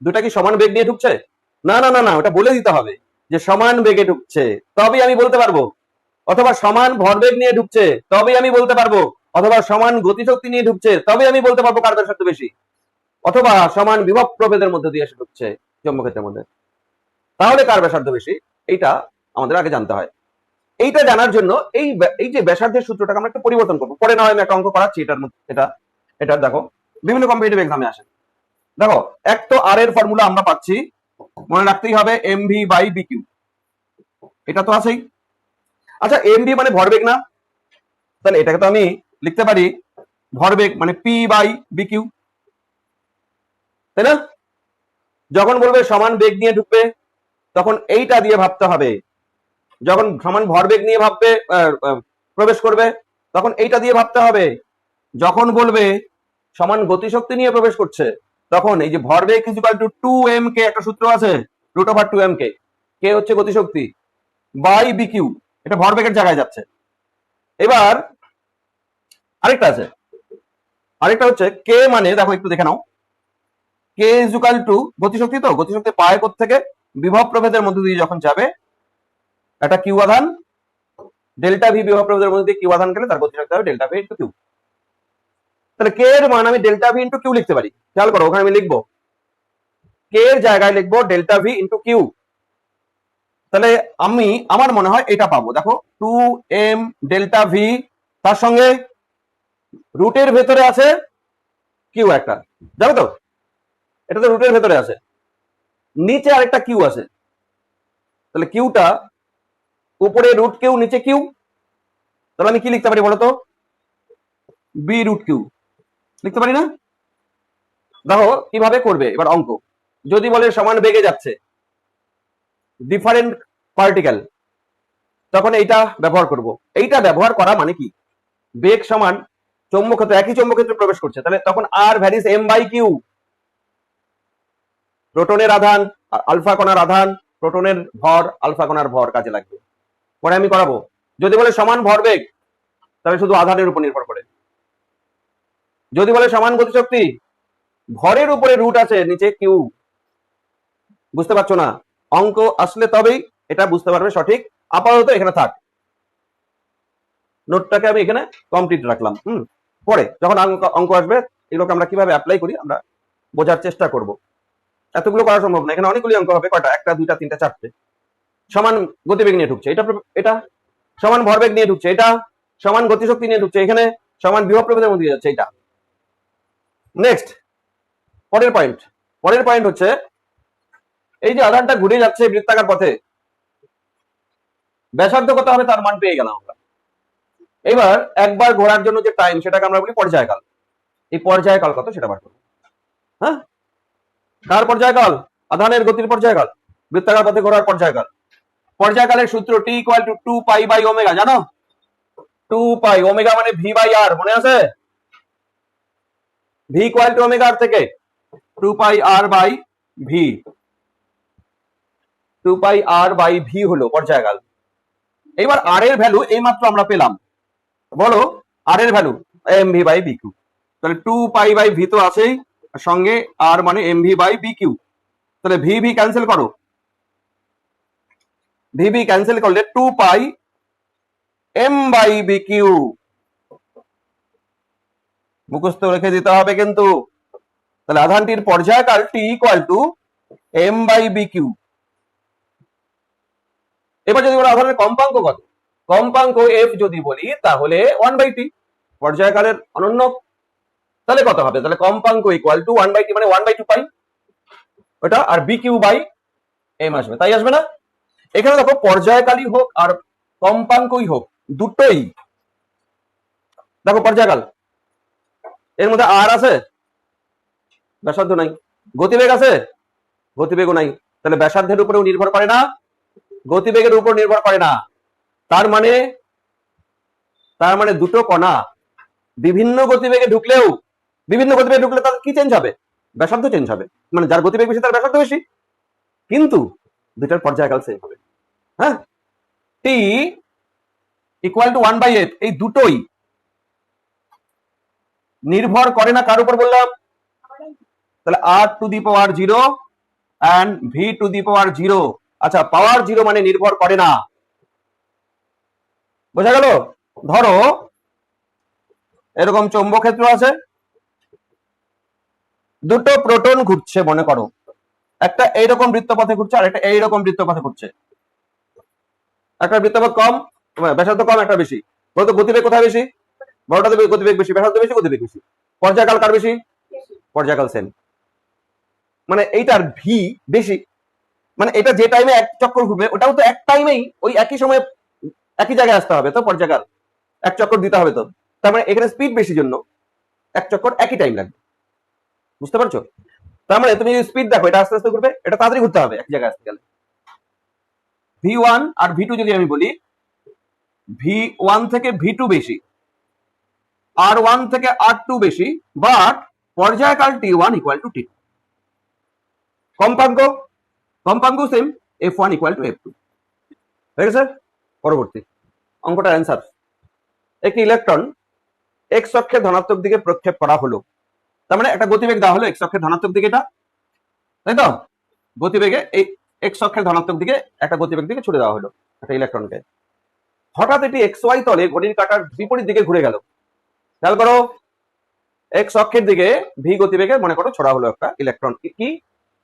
দুটা কি সমান বেগ নিয়ে ঢুকছে? না না না না, ওটা বলে দিতে হবে যে সমান বেগে ঢুকছে, তবেই আমি বলতে পারবো। অথবা সমান ভরবেগ নিয়ে ঢুকছে, তবেই আমি বলতে পারবো। অথবা সমান গতিশক্তি নিয়ে ঢুকছে, তবে আমি বলতে পারবো কার ব্যাসার্ধ বেশি। অথবা সমান বিভব প্রভেদের মধ্যে দিয়ে এসে ঢুকছে চৌম্বক ক্ষেত্রের মধ্যে, তাহলে কার ব্যাসার্ধ বেশি? এইটা আমাদের আগে জানতে হয়। এইটা জানার জন্য এই যে ব্যাসার্ধের সূত্রটাকে আমরা একটু পরিবর্তন করবো। পরে না হয় আমি একটা অঙ্ক করাচ্ছি এটার মধ্যে, এটা দেখো বিভিন্ন কম্পিটিটিভ এক্সামে আসে। দেখো এক তো আর এর ফর্মুলা আমরা পাচ্ছি, মনে রাখতেই হবে এমভি বাই বিকিউ, এটা তো আছেই। আচ্ছা এমভি মানে ভরবেগ না, তাহলে এটাকে তো আমি লিখতে পারি ভরবেগ মানে পি বাই বিকিউ, তাই না? যখন বলবে সমান বেগ নিয়ে ঢুকবে, তখন এইটা দিয়ে ভাবতে হবে। যখন সমান ভরবেগ নিয়ে ভাববে প্রবেশ করবে, তখন এইটা দিয়ে ভাবতে হবে। যখন বলবে সমান গতিশক্তি নিয়ে প্রবেশ করছে, তখন এই যে ভরবেগ ইকুয়াল টু 2m কে, একটা সূত্র আছে √2m কে, কে হচ্ছে গতিশক্তি, বাই বিকিউ, এটা ভরবেগের জায়গায় যাচ্ছে। এবার আরেকটা আছে, আরেকটা হচ্ছে কে মানে, দেখো একটু দেখে নাও, কে ইকুয়াল টু গতিশক্তি, তো গতিশক্তি পায় থেকে বিভব প্রভেদের মধ্যে দিয়ে যখন যাবে, একটা কিউ আধান, ডেল্টা ভি বিভব প্রভেদের মধ্যে দিয়ে কিউ আধান গেলে তার গতিশক্তি হবে ডেল্টা ভি ইন্টু কিউ। তাহলে কে এর মান আমি ডেল্টা ভি ইন্টু কিউ লিখতে পারি। খেয়াল করো, ওখানে আমি লিখবো কে এর জায়গায় লিখবো ডেল্টা ভি ইন্টু কিউ। তাহলে আমি আমার মনে হয় এটা পাবো। দেখো 2m ডেল্টা ভি, তার সঙ্গে রুটের ভেতরে আছে কিউ একটা, জানো তো এটা তো রুটের ভেতরে আছে, নিচে আরেকটা কিউ আছে। তাহলে কিউটা উপরে রুট কিউ, নিচে কিউ, তাহলে আমি কি লিখতে পারি বলতো? বি রুট কিউ লিখতে পারি না? দেখো কিভাবে করবে এবার অঙ্ক। যদি বলে সমান বেগে যাচ্ছে ডিফারেন্ট পার্টিকেল, তখন এইটা ব্যবহার করব। এইটা ব্যবহার করা মানে কি, বেগ সমান চৌম্বক ক্ষেত্র, একই চৌম্বক ক্ষেত্রে প্রবেশ করছে, তাহলে তখন আর ভ্যারিস এম বাই কিউ। প্রোটনের আধান আলফা কণার আধান, প্রোটনের ভর আলফা কণার ভর কাজে লাগবে। পরে আমি করাবো। যদি বলে সমান ভরবেগ, তাহলে শুধু আধানের উপর নির্ভর করে। যদি বলে সমান গতিশক্তি, ভরের উপরে রুট আছে, নিচে কিউ। বুঝতে পারছো না? অঙ্ক আসলে তবেই এটা বুঝতে পারবে সঠিক। আপাতত এখানে থাক, নোটটাকে আমি এখানে কমপ্লিট রাখলাম। পরে যখন অঙ্ক আসবে, এগুলোকে আমরা কিভাবে অ্যাপ্লাই করি আমরা বোঝার চেষ্টা করব। এতগুলো করা সম্ভব না, এখানে অনেকগুলি অঙ্ক হবে। কয়টা? একটা, দুইটা, তিনটা, চারটে। সমান গতিবেগ নিয়ে ঢুকছে, এটা সমান ভরবেগ নিয়ে ঢুকছে, এটা সমান গতিশক্তি নিয়ে ঢুকছে, এখানে সমান বিভব প্রভেদের মধ্যে যাচ্ছে এটা। নেক্সট পরের পয়েন্ট হচ্ছে এই যে আধানটা ঘুরে যাচ্ছে বৃত্তাকার পথে, ব্যাসার্ধ কত হবে তার মান পেয়ে গেলাম আমরা। এবার একবার ঘোরার জন্য যে টাইম, সেটাকে আমরা বলি পর্যায়কাল। এই পর্যায়কাল কত সেটা বার করবো। হ্যাঁ, কার পর্যায়কাল? আধানের গতির পর্যায়কাল, বৃত্তাকার পথে ঘোরার পর্যায়কাল। পর্যায়কালের সূত্র টি equal to 2 pi by omega, জানো? 2 পাই, ওমেগা মানে ভি বাই আর, মনে আছে? V equal to omega R থেকে 2 pi R by V, 2 pi R by V হলো পর্যায়কাল। এবার আর এর ভ্যালু এইমাত্র আমরা পেলাম, বলো আর এর value M V by B Q. তাহলে 2 পাই বাই ভি তো আছেই, সঙ্গে আর মানে M V by B Q. তাহলে ভি ভি ক্যান্সেল করো, ভি ভি ক্যান্সেল করলে 2 pi M by B Q. মুখস্থ রেখে দিতে হবে কিন্তু, তাহলে আধানটির পর্যায়কাল টি equal to M by B Q. এবার যদি বলো আধানের কম্পাঙ্ক কত, কম্পাঙ্ক এফ যদি বলি তাহলে 1/t, পর্যায়কালের অনন্য। তাহলে কত হবে, তাহলে কম্পাঙ্ক ইকুয়াল টু 1/t মানে 1/2 পাই ওটা, আর বি কিউ বাই এম আসবে, তাই আসবে না? এখানে দেখো পর্যায়কালই হোক আর কম্পাঙ্কই হোক দুটোই, দেখো পর্যায়কাল এর মধ্যে আর আছে, ব্যাসার্ধ নাই। গতিবেগ আছে, গতিবেগও নাই। তাহলে ব্যাসার্ধের উপরেও নির্ভর করে না, গতিবেগের উপর নির্ভর করে না। তার মানে দুটো কণা বিভিন্ন গতিবেগে ঢুকলে তার কি চেঞ্জ হবে, ব্যাসার্ধ চেঞ্জ হবে। মানে যার গতিবেগ বেশি তার ব্যাসার্ধ বেশি, কিন্তু দুটার পর্যায়কাল সেম হবে। হ্যাঁ, টি ইকুয়াল টু 1/f, এই দুটোই নির্ভর করে না কার উপর বললাম, তাহলে r to the power 0 and v to the power 0। আচ্ছা, পাওয়ার 0 মানে নির্ভর করে না, বোঝা গেল? ধরো এরকম চৌম্বক ক্ষেত্র আছে, দুটো প্রোটন ঘুরছে মনে করো, একটা এইরকম বৃত্তপথে ঘুরছে আর একটা এইরকম বৃত্তপথে ঘুরছে। একটা বৃত্তপথ কম, ব্যাসার্ধ কম, একটা বেশি। বলতো গতিবেগ কোথায় বেশি? বড়টাতে গতিবেগ বেশি, ব্যাসার্ধ বেশি, গতিবেগ বেশি। পর্যায়কাল কার বেশি? পর্যায়কাল সেম, মানে এইটার ভি বেশি। মানে এটা যে টাইমে এক চক্কর ঘুরবে ওটাও তো এক টাইমেই ওই একই সময়ে একই জায়গায় আসতে হবে, তো পর্যায়কাল এক চক্কর দিতে হবে। তো তার মানে এখানে স্পিড বেশি জন্য এক চক্কর একই টাইম লাগবে, বুঝতে পারছো? তার মানে তুমি স্পিড দেখো, এটা আস্তে আস্তে ঘুরবে, এটা তাড়াতাড়ি ঘুরতে হবে এক জায়গায় আসতে গেলে। V1 আর V2 যদি আমি বলি, V1 থেকে V2 বেশি, R1 থেকে R2 বেশি, but পর্যায়কাল T1 equal to T2। কম্পাঙ্ক same, F1 equal to F2। হয়ে গেছে? পরবর্তী অঙ্কটার অ্যান্সার, একটি ইলেকট্রন এক্স অক্ষে ধনাত্মক দিকে প্রক্ষেপ করা হলো। তার মানে একটা গতিবেগ দেওয়া হলো এক্স অক্ষের ধনাত্মক দিকে, এটা তাই তো? গতিবেগে এই এক্স অক্ষের ধনাত্মক দিকে একটা গতিবেগ দিকে ছুড়ে দেওয়া হলো একটা ইলেকট্রনকে। হঠাৎ এটি এক্স ওয়াই তলে ঘড়ির কাঁটার বিপরীত দিকে ঘুরে গেল। খেয়াল করো, এক্স অক্ষের দিকে ভি গতিবেগে মনে করো ছড়া হলো একটা ইলেকট্রন, কি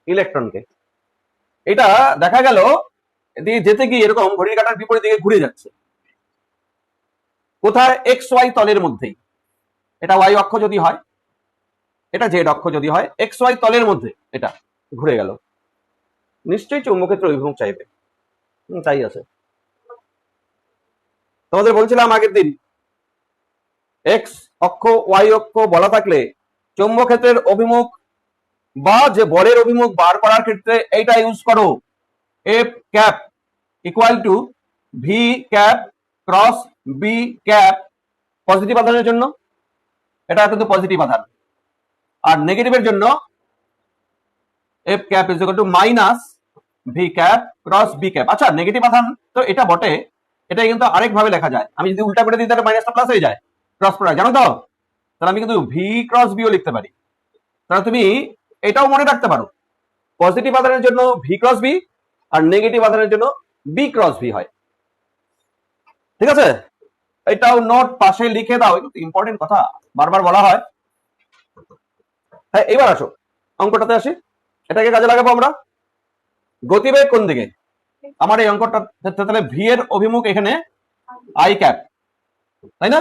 ইলেকট্রনকে। এটা দেখা গেল এদিকে যেতে গিয়ে এরকম ঘড়ির কাঁটার বিপরীত দিকে ঘুরে যাচ্ছে। কোথায়? এক্স ওয়াই তলের মধ্যেই। এটা ওয়াই অক্ষ যদি হয়, এটা জেড অক্ষ যদি হয়, এক্স ওয়াই তলের মধ্যে এটা ঘুরে গেল। নিশ্চয়ই চৌম্বকক্ষেত্র অভিমুখ চাইবে, তাই আছে। তোমাদের বলছিলাম আগের দিন, এক্স অক্ষ ওয়াই অক্ষ বলা থাকলে চৌম্বকক্ষেত্রের অভিমুখ বা যে বলের অভিমুখ বার করার ক্ষেত্রে এইটা ইউজ করো, F cap equal to V cap cross B cap. Positive আধানের জন্য এটা কিন্তু পজিটিভ আধান, আর নেগেটিভের জন্য F cap is equal to minus V cap cross B cap. আচ্ছা, নেগেটিভ আধান তো এটা বটে, এটা কিন্তু আরেক ভাবে লেখা যায়। আমি যদি উল্টা করে দিই তাহলে মাইনাসটা প্লাস হয়ে যায়, ক্রস প্রোডাক্ট, জানো তো? তাহলে আমি কিন্তু ভি ক্রস বিও লিখতে পারি। তাহলে তুমি এটাও মনে রাখতে পারো, পজিটিভ আধানের জন্য ভি ক্রস বি আর নেগেটিভ আধানের জন্য বি ক্রস ভি হয়। ঠিক আছে? এটাও নোট পাশে লিখে দাও, এটা ইম্পর্টেন্ট কথা, বারবার বলা হয়। হ্যাঁ, এবার আসো অঙ্কটাতে আসি, এটাকে কাজে লাগাবো আমরা। গতিবেগ কোন দিকে? আমার এই অঙ্কটা, তাহলে ভি এর অভিমুখ এখানে আই ক্যাপ, তাই না?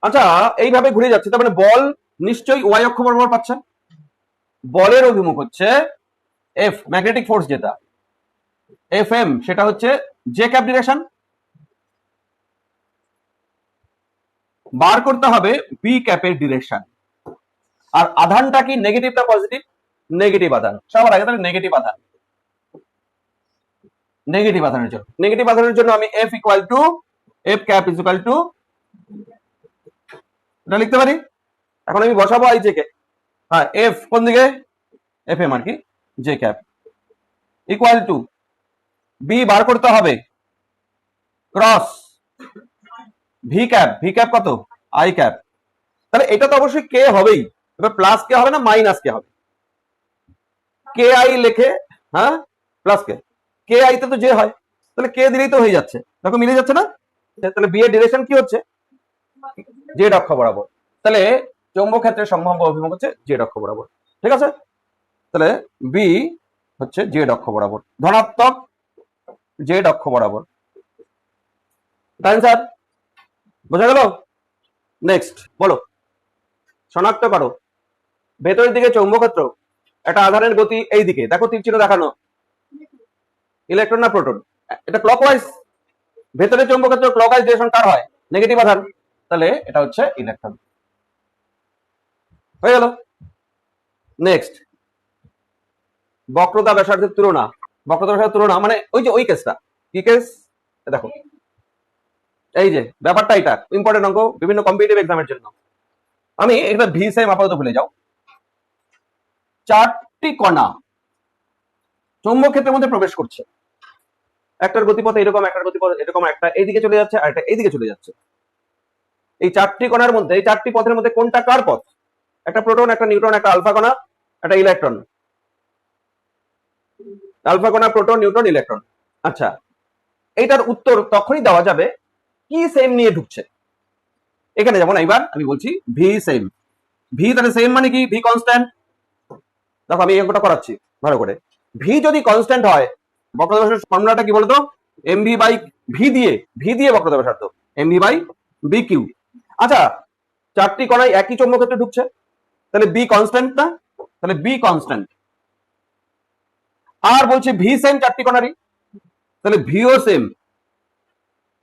আচ্ছা, এইভাবে ঘুরে যাচ্ছে, তার মানে বল নিশ্চয়ই ওয়াই অক্ষ বরাবর পাচ্ছে। বলের অভিমুখ হচ্ছে এফ, ম্যাগনেটিক ফোর্স যেটা এফ এম, সেটা হচ্ছে জে ক্যাপ ডিরেকশন। বার করতে হবে বি ক্যাপের ডিরেকশন। আর আধানটা কি, নেগেটিভ না পজিটিভ? নেগেটিভ আধান। সবার আগে তাহলে নেগেটিভ আধান, নেগেটিভ আধানের জন্য আমি F equal to F cap is equal two, এটা লিখতে পারি। এখন আমি বসাবো আই জে কে, হ্যাঁ এফ কোন দিকে, এফ এম আর কি, J cap equal to B বার করতে হবে ক্রস ভি ক্যাপ কত, আই ক্যাপ। তাহলে এটা তো অবশ্যই কে হবেই, এবার প্লাস কে হবে না মাইনাস কে হবে? কে আই লেখে, হ্যাঁ প্লাস কে আই তে তো যে হয়, তাহলে কে দিলেই তো হয়ে যাচ্ছে। দেখো মিলে যাচ্ছে না? তাহলে বি এর ডিরেকশন কি হচ্ছে, জেড অক্ষ বরাবর। তাহলে চৌম্বক ক্ষেত্রের সম্ভাব্য অভিমুখ হচ্ছে জেড অক্ষ বরাবর। ঠিক আছে, তাহলে বি হচ্ছে জেড অক্ষ বরাবর, ধনাত্মক জেড অক্ষ বরাবর। তাই স্যার, বোঝা গেল? নেক্সট বলো, শনাক্ত করো ভেতরের দিকে চৌম্বক ক্ষেত্র, একটা আধানের গতি এই দিকে, দেখো তীর চিহ্ন দেখানো, ইলেকট্রন না প্রোটন? এটা ক্লকওয়াইজ, ভেতরে চৌম্বক ক্ষেত্র ক্লকওয়াইজ ডিরেকশন কার হয়? নেগেটিভ আধান, তাহলে এটা হচ্ছে ইলেকট্রন। হয়ে গেল। নেক্সট, বক্রতা ব্যাসার্ধের তুলনা। বক্রতা ব্যাসার্ধের তুলনা মানে ওই যে ওই কেসটা, কি কেস দেখো, এই যে ব্যাপারটা, এটা ইম্পর্টেন্ট অঙ্ক বিভিন্ন কম্পিটিটিভ এক্সামের জন্য। আমি এটা ভি সেম আপাতত ভুলে যাও। চারটি কণা চৌম্বক ক্ষেত্রের মধ্যে প্রবেশ করছে, একটার গতিপথ এরকম, একটার গতিপথ এরকম, একটা এইদিকে চলে যাচ্ছে আর একটা এইদিকে চলে যাচ্ছে। এই চারটি কণার মধ্যে, এই চারটি পথের মধ্যে কোনটা কার পথ? একটা প্রোটন, একটা নিউট্রন, একটা আলফা কণা, একটা ইলেকট্রন। আলফা কণা, প্রোটন, নিউট্রন, ইলেকট্রন। আচ্ছা, এইটার উত্তর তখনই দেওয়া যাবে কি সেম নিয়ে ঢুকছে। এখানে যেমন এইবার আমি বলছি ভি সেম, ভি তাহলে সেম মানে কি? V constant. দেখো আমি এই অঙ্কটা করাচ্ছি ভালো করে। ভি যদি কনস্ট্যান্ট হয়, বক্রতা ব্যাসার্ধের ফর্মুলাটা কি বলতো? এম ভি বাই ভি দিয়ে বক্রতা ব্যাসার্ধ M V by B Q. আচ্ছা, চারটি কণায় একই চৌম্বক ক্ষেত্রে ঢুকছে, তাহলে বি কনস্ট্যান্ট না? তাহলে বি কনস্ট্যান্ট। আর বলছে ভি সেম চারটি কণারই, তাহলে ভিও সেম।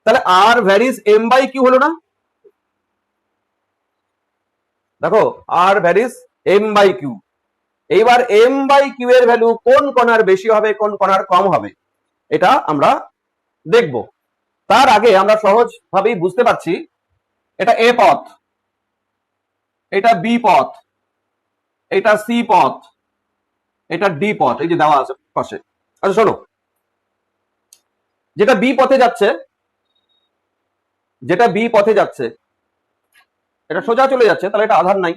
তাহলে আর ভ্যারিজ এম বাই কিউ হলো না? দেখো আর ভ্যারিজ এম বাই কিউ। এইবার এম বাই কিউ এর ভ্যালু কোন কণার বেশি হবে, কোন কণার কম হবে, এটা আমরা দেখব। তার আগে আমরা সহজ ভাবেই বুঝতে পারছি, এটা এ পথ, এটা বি পথ, এটা সি পথ, এটা ডি পথ, এই যে দেওয়া আছে পাশে। আচ্ছা শোনো, যেটা বি পথে যাচ্ছে, যেটা বি পথে যাচ্ছে এটা সোজা চলে যাচ্ছে, তাহলে এটা আধান নাই,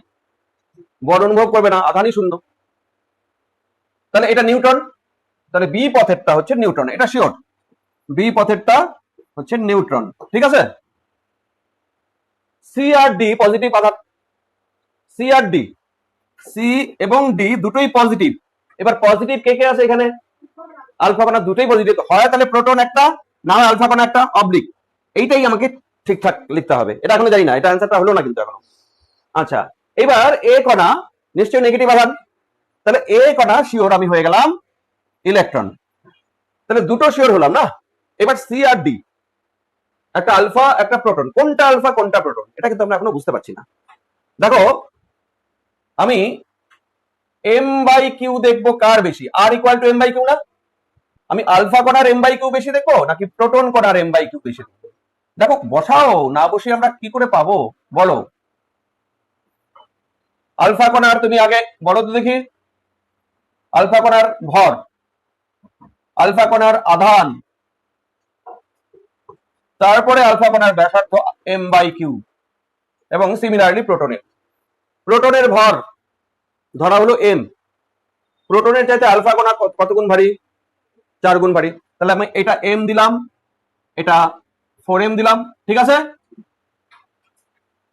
বল অনুভব করবে না, আধানই শূন্য। তাহলে এটা নিউটন, তাহলে বি পথেরটা হচ্ছে নিউটন, এটা শিওর। বি পথেরটা হচ্ছে নিউট্রন, ঠিক আছে। সি আর ডি পজিটিভ আধান, সি আর ডি, সি এবং ডি দুটোই পজিটিভ। এবার পজিটিভ কে কে আছে এখানে? আলফা কণা দুটোই পজিটিভ হয়, তাহলে প্রোটন একটা, না হয় আলফা কণা একটা, অবলিক। এইটাই আমাকে ঠিকঠাক লিখতে হবে। এটা এখনো জানি না, এটা অ্যান্সারটা হলো না কিন্তু এখনো। আচ্ছা, এবার এ কণা নিশ্চয়ই নেগেটিভ আধান, তাহলে এ কণা শিওর আমি হয়ে গেলাম ইলেকট্রন। তাহলে দুটো শিওর হলাম না। এবার সি আর ডি, একটা আলফা একটা প্রোটন, কোনটা আলফা কোনটা প্রোটন এটা কিন্তু আমরা এখনো বুঝতে পারছি না। দেখো আমি এম বাই কিউ দেখবো কার বেশি, R equal to M by Q না? আমি আলফা কণার এম বাই কিউ বেশি দেখবো নাকি প্রোটন কণার এম বাই কিউ বেশি দেখবো? দেখো বসাও, না বসে আমরা কি করে পাবো বলো? আলফা কণার তুমি আগে বলো তো দেখি, আলফা কণার ভর, আলফা কণার আধান, তারপরে আলফা কণার ব্যাসার্ধ এম বাই কিউ, এবং সিমিলারলি প্রোটনের, প্রোটনের ভর ধরা হলো এম, প্রোটনের চাইতে আলফা কণা কত গুণ ভারী? 4 গুণ ভারী। তাহলে আমি এটা এম দিলাম, এটা 4m দিলাম, ঠিক আছে।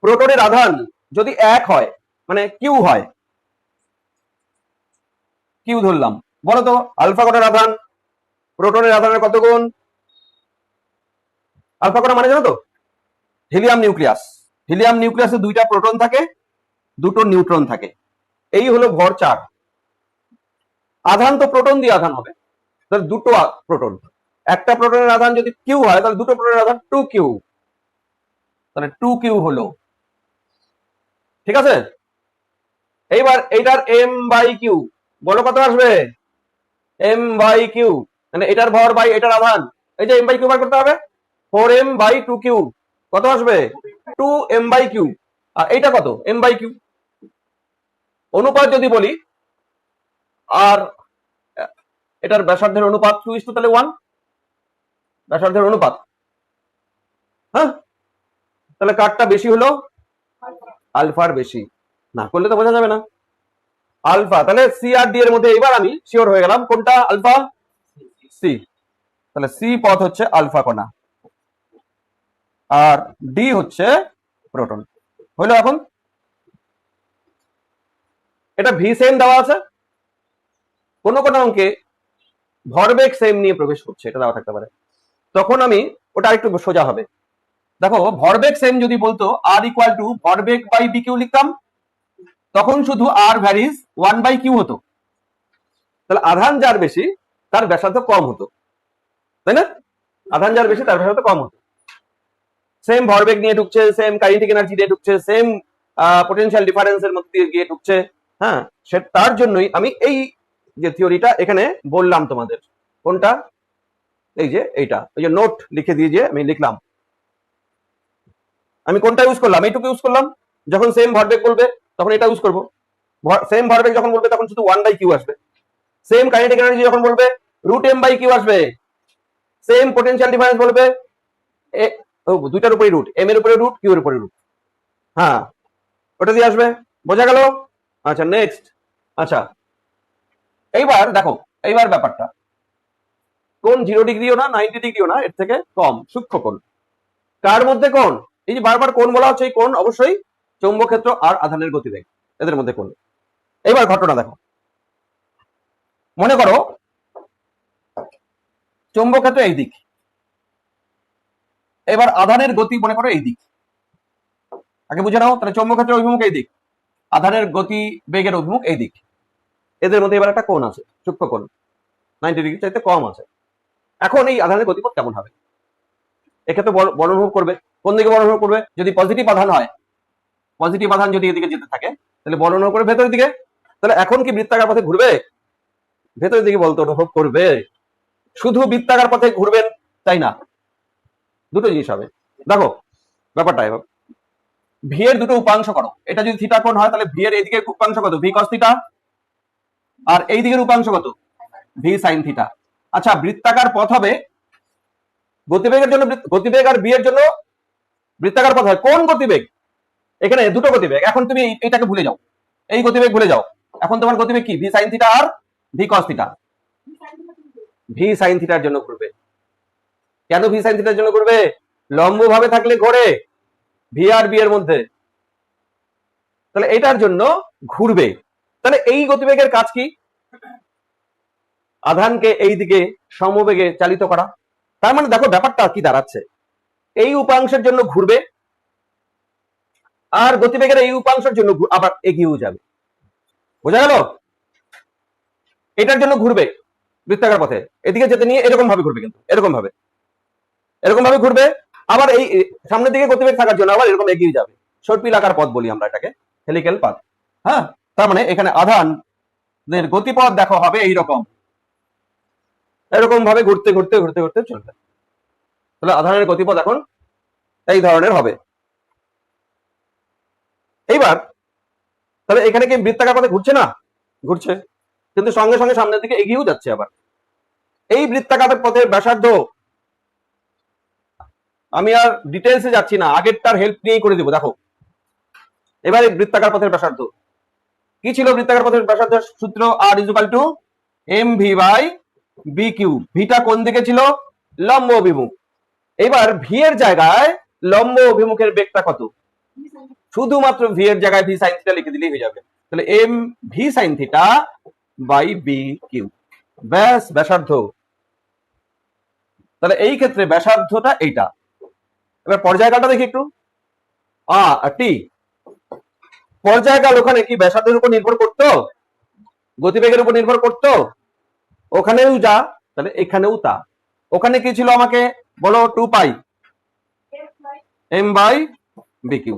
প্রোটনের আধান যদি 1 হয়, মানে কিউ হয়, কিউ ধরলাম, বলো তো আলফা কণার আধান প্রোটনের আধানের কত গুণ? আলফা কণা মানে জানো তো? হিলিয়াম নিউক্লিয়াস, হিলিয়াম নিউক্লিয়াসে দুইটা প্রোটন থাকে, দুটো নিউট্রন থাকে, এই হলো ভর 4। আধান তো প্রোটন দিয়ে আধান হবে, তাহলে দুটো প্রোটন, একটা প্রোটনের আধান যদি কিউ হয় তাহলে দুটো প্রোটনের আধান 2q, তাহলে 2q হলো, ঠিক আছে। এইবার এইটার এম বাই কিউ বলো কত আসবে? এম বাই কিউ মানে এটার ভর বাই এটার আধান, এই যে এম বাই কিউ বার করতে হবে, 4m বাই 2q, কত আসবে? 2m by Q. আর এইটা কত? m by Q. অনুপাত যদি বলি, আর এটার ব্যাসার্ধের অনুপাত 2:, তাহলে 1 ব্যাসার্ধের অনুপাত। হ্যাঁ, তাহলে কারটা বেশি হলো? আলফার বেশি। না করলে তো বোঝা যাবে না। আলফা, তাহলে সি আর ডি এর মধ্যে এবার আমি শিওর হয়ে গেলাম কোনটা আলফা, সি। তাহলে সি পথ হচ্ছে আলফা কণা আর ডি হচ্ছে প্রোটন। হইলো এখন? এটা ভি সেম দেওয়া আছে, কোনো কোনো অঙ্কে ভরবেগ সেম নিয়ে প্রবেশ করছে, এটা দেওয়া থাকতে পারে, তখন আমি ওটা আরেকটু সোজা হবে। দেখো ভরবেগ সেম যদি বলতো আর ইকুয়াল টু ভরবেগ বাই বি কিউ লিখতাম, তখন শুধু আর ভ্যারিজ 1/q হতো, তাহলে আধান যার বেশি তার ব্যাসার্ধ কম হতো, তাই না? আধান যার বেশি তার ব্যাসার্ধ কম হতো। সেম ভরবেগ নিয়ে ঢুকছে, সেম কাইনেটিক এনার্জি দিয়ে ঢুকছে, সেম পোটেনশিয়াল ডিফারেন্সের মধ্যে দিয়ে গিয়ে ঢুকছে। হ্যাঁ, সে তার জন্যই আমি এই যে থিওরিটা এখানে বললাম তোমাদের, কোনটা, এই যে এইটা, ওই যে নোট লিখে দিয়ে যে আমি লিখলাম, আমি কোনটা ইউজ করলাম, এইটুকু ইউজ করলাম। যখন সেম ভরবেগ বলবে তখন এটা ইউজ করবো, সেম ভরবেগ যখন বলবে তখন শুধু 1/q আসবে, সেম কাইনেটিক এনার্জি যখন বলবে √m/q আসবে, সেম পোটেনশিয়াল ডিফারেন্স বলবে দুইটার উপরে রুট, এম এর উপরে রুট, কিউ এর উপরে রুট, হ্যাঁ ওটা দিয়ে আসবে। বোঝা গেল? আচ্ছা নেক্সট। আচ্ছা এইবার দেখো, এইবার ব্যাপারটা, কোন 0°ও না 90°ও না, এর থেকে কম সূক্ষ্ম কোণ, কার মধ্যে কোণ? এই যে বারবার কোণ বলা হচ্ছে, এই কোণ অবশ্যই চৌম্বক ক্ষেত্র আর আধানের গতিবেগ, এদের মধ্যে কোণ। এইবার ঘটনা দেখো, মনে করো চৌম্বক ক্ষেত্র এই দিক, এবার আধানের গতি মনে করো এই দিক, আগে বুঝে নাও, তাহলে চৌম্বক ক্ষেত্রের অভিমুখ এই দিক, আধানের গতি বেগের অভিমুখ এই দিক, এদের মধ্যে এবার একটা কোণ আছে, সূক্ষ্ম কোণ 90° চাইতে কম আছে। এখন এই আধানের গতিপথ কেমন হবে? এক্ষেত্রে বল অনুভব করবে, কোন দিকে বল অনুভব করবে? যদি পজিটিভ আধান হয়, পজিটিভ আধান যদি এদিকে যেতে থাকে, তাহলে বল অনুভব করবে ভেতরের দিকে। তাহলে এখন কি বৃত্তাকার পথে ঘুরবে? ভেতরের দিকে বলতে অনুভব করবে। শুধু বৃত্তাকার পথে ঘুরবেন তাই না, দুটো জিনিস হবে। দেখো ব্যাপারটা এবার, ভি এর দুটো উপাংশ করো, এটা যদি থিটা কোণ হয় তাহলে ভি এর এইদিকে উপাংশ কত? ভি কস থিটা, আর এই দিকের উপাংশ কত? V sine theta. আচ্ছা বৃত্তাকার পথ হবে, গতিবেগের জন্য গতিবেগ আর বি এর জন্য বৃত্তাকার পথ হয় কোন গতিবেগ? এখানে দুটো গতিবেগ, এখন তুমি এইটাকে ভুলে যাও, এই গতিবেগ ভুলে যাও, এখন তোমার গতিবেগ কি? ভি সাইন থিটা আর V cos theta. V sine থিটার জন্য ঘুরবে। কেন ভি সাইন থিটার জন্য ঘুরবে? লম্ব ভাবে থাকলে ঘোরে ভি আর বি এর মধ্যে, তাহলে এটার জন্য ঘুরবে। তাহলে এই গতিবেগের কাজ কি? আধানকে এই দিকে সমবেগে চালিত করা। তার মানে দেখো ব্যাপারটা কি দাঁড়াচ্ছে, এই উপাংশের জন্য ঘুরবে, আর গতিবেগের এই উপাংশের জন্য আবার এগিয়েও যাবে। বোঝা গেল? এটার জন্য ঘুরবে বৃত্তাকার পথে, এদিকে যেতে নিয়ে এরকম ভাবে ঘুরবে, কিন্তু এরকম ভাবে, এরকম ভাবে ঘুরবে, আবার এই সামনের দিকে গতিবেগ থাকার জন্য আবার এরকম এগিয়ে যাবে। সর্পিলাকার পথ বলি আমরা এটাকে, হেলিক্যাল পাথ। হ্যাঁ, তার মানে এখানে আধানের গতিপথ দেখো হবে এইরকম, এরকম ভাবে ঘুরতে ঘুরতে ঘুরতে ঘুরতে চলবে। তাহলে আধানের গতিপথ এখন এই ধরনের হবে। এইবার তাহলে এখানে কি বৃত্তাকার পথে ঘুরছে? না, ঘুরছে, কিন্তু সঙ্গে সঙ্গে সামনের দিকে এগিয়েও যাচ্ছে। আবার এই বৃত্তাকার পথের ব্যাসার্ধ আমি আর ডিটেলসে যাচ্ছি না, আগেরটার হেল্প নিয়েই করে দিব। দেখো এবারে বৃত্তাকার পথের ব্যাসার্ধ কি ছিল? বৃত্তাকার পথের ব্যাসার্ধের সূত্র R equal to M V by B Q. ভিটা কোন দিকে ছিল? লম্ব অভিমুখ। এবার ভি এর জায়গায় লম্ব অভিমুখের বেগটা কত? শুধুমাত্র ভি এর জায়গায় ভি সাইন থিটা লিখে দিলেই হয়ে যাবে। তাহলে M V sine theta by B Q, ব্যাস ব্যাসার্ধ। তাহলে এই ক্ষেত্রে ব্যাসার্ধটা এইটা। এবার পর্যায়কালটা দেখি একটু, টি। পর্যায়কাল ওখানে কি ব্যাসার্ধের উপর নির্ভর করতো? গতিবেগের উপর নির্ভর করতো? ওখানেও যা, তাহলে এখানেও তা। ওখানে কি ছিল আমাকে বলো? 2π m বাই বি কিউ।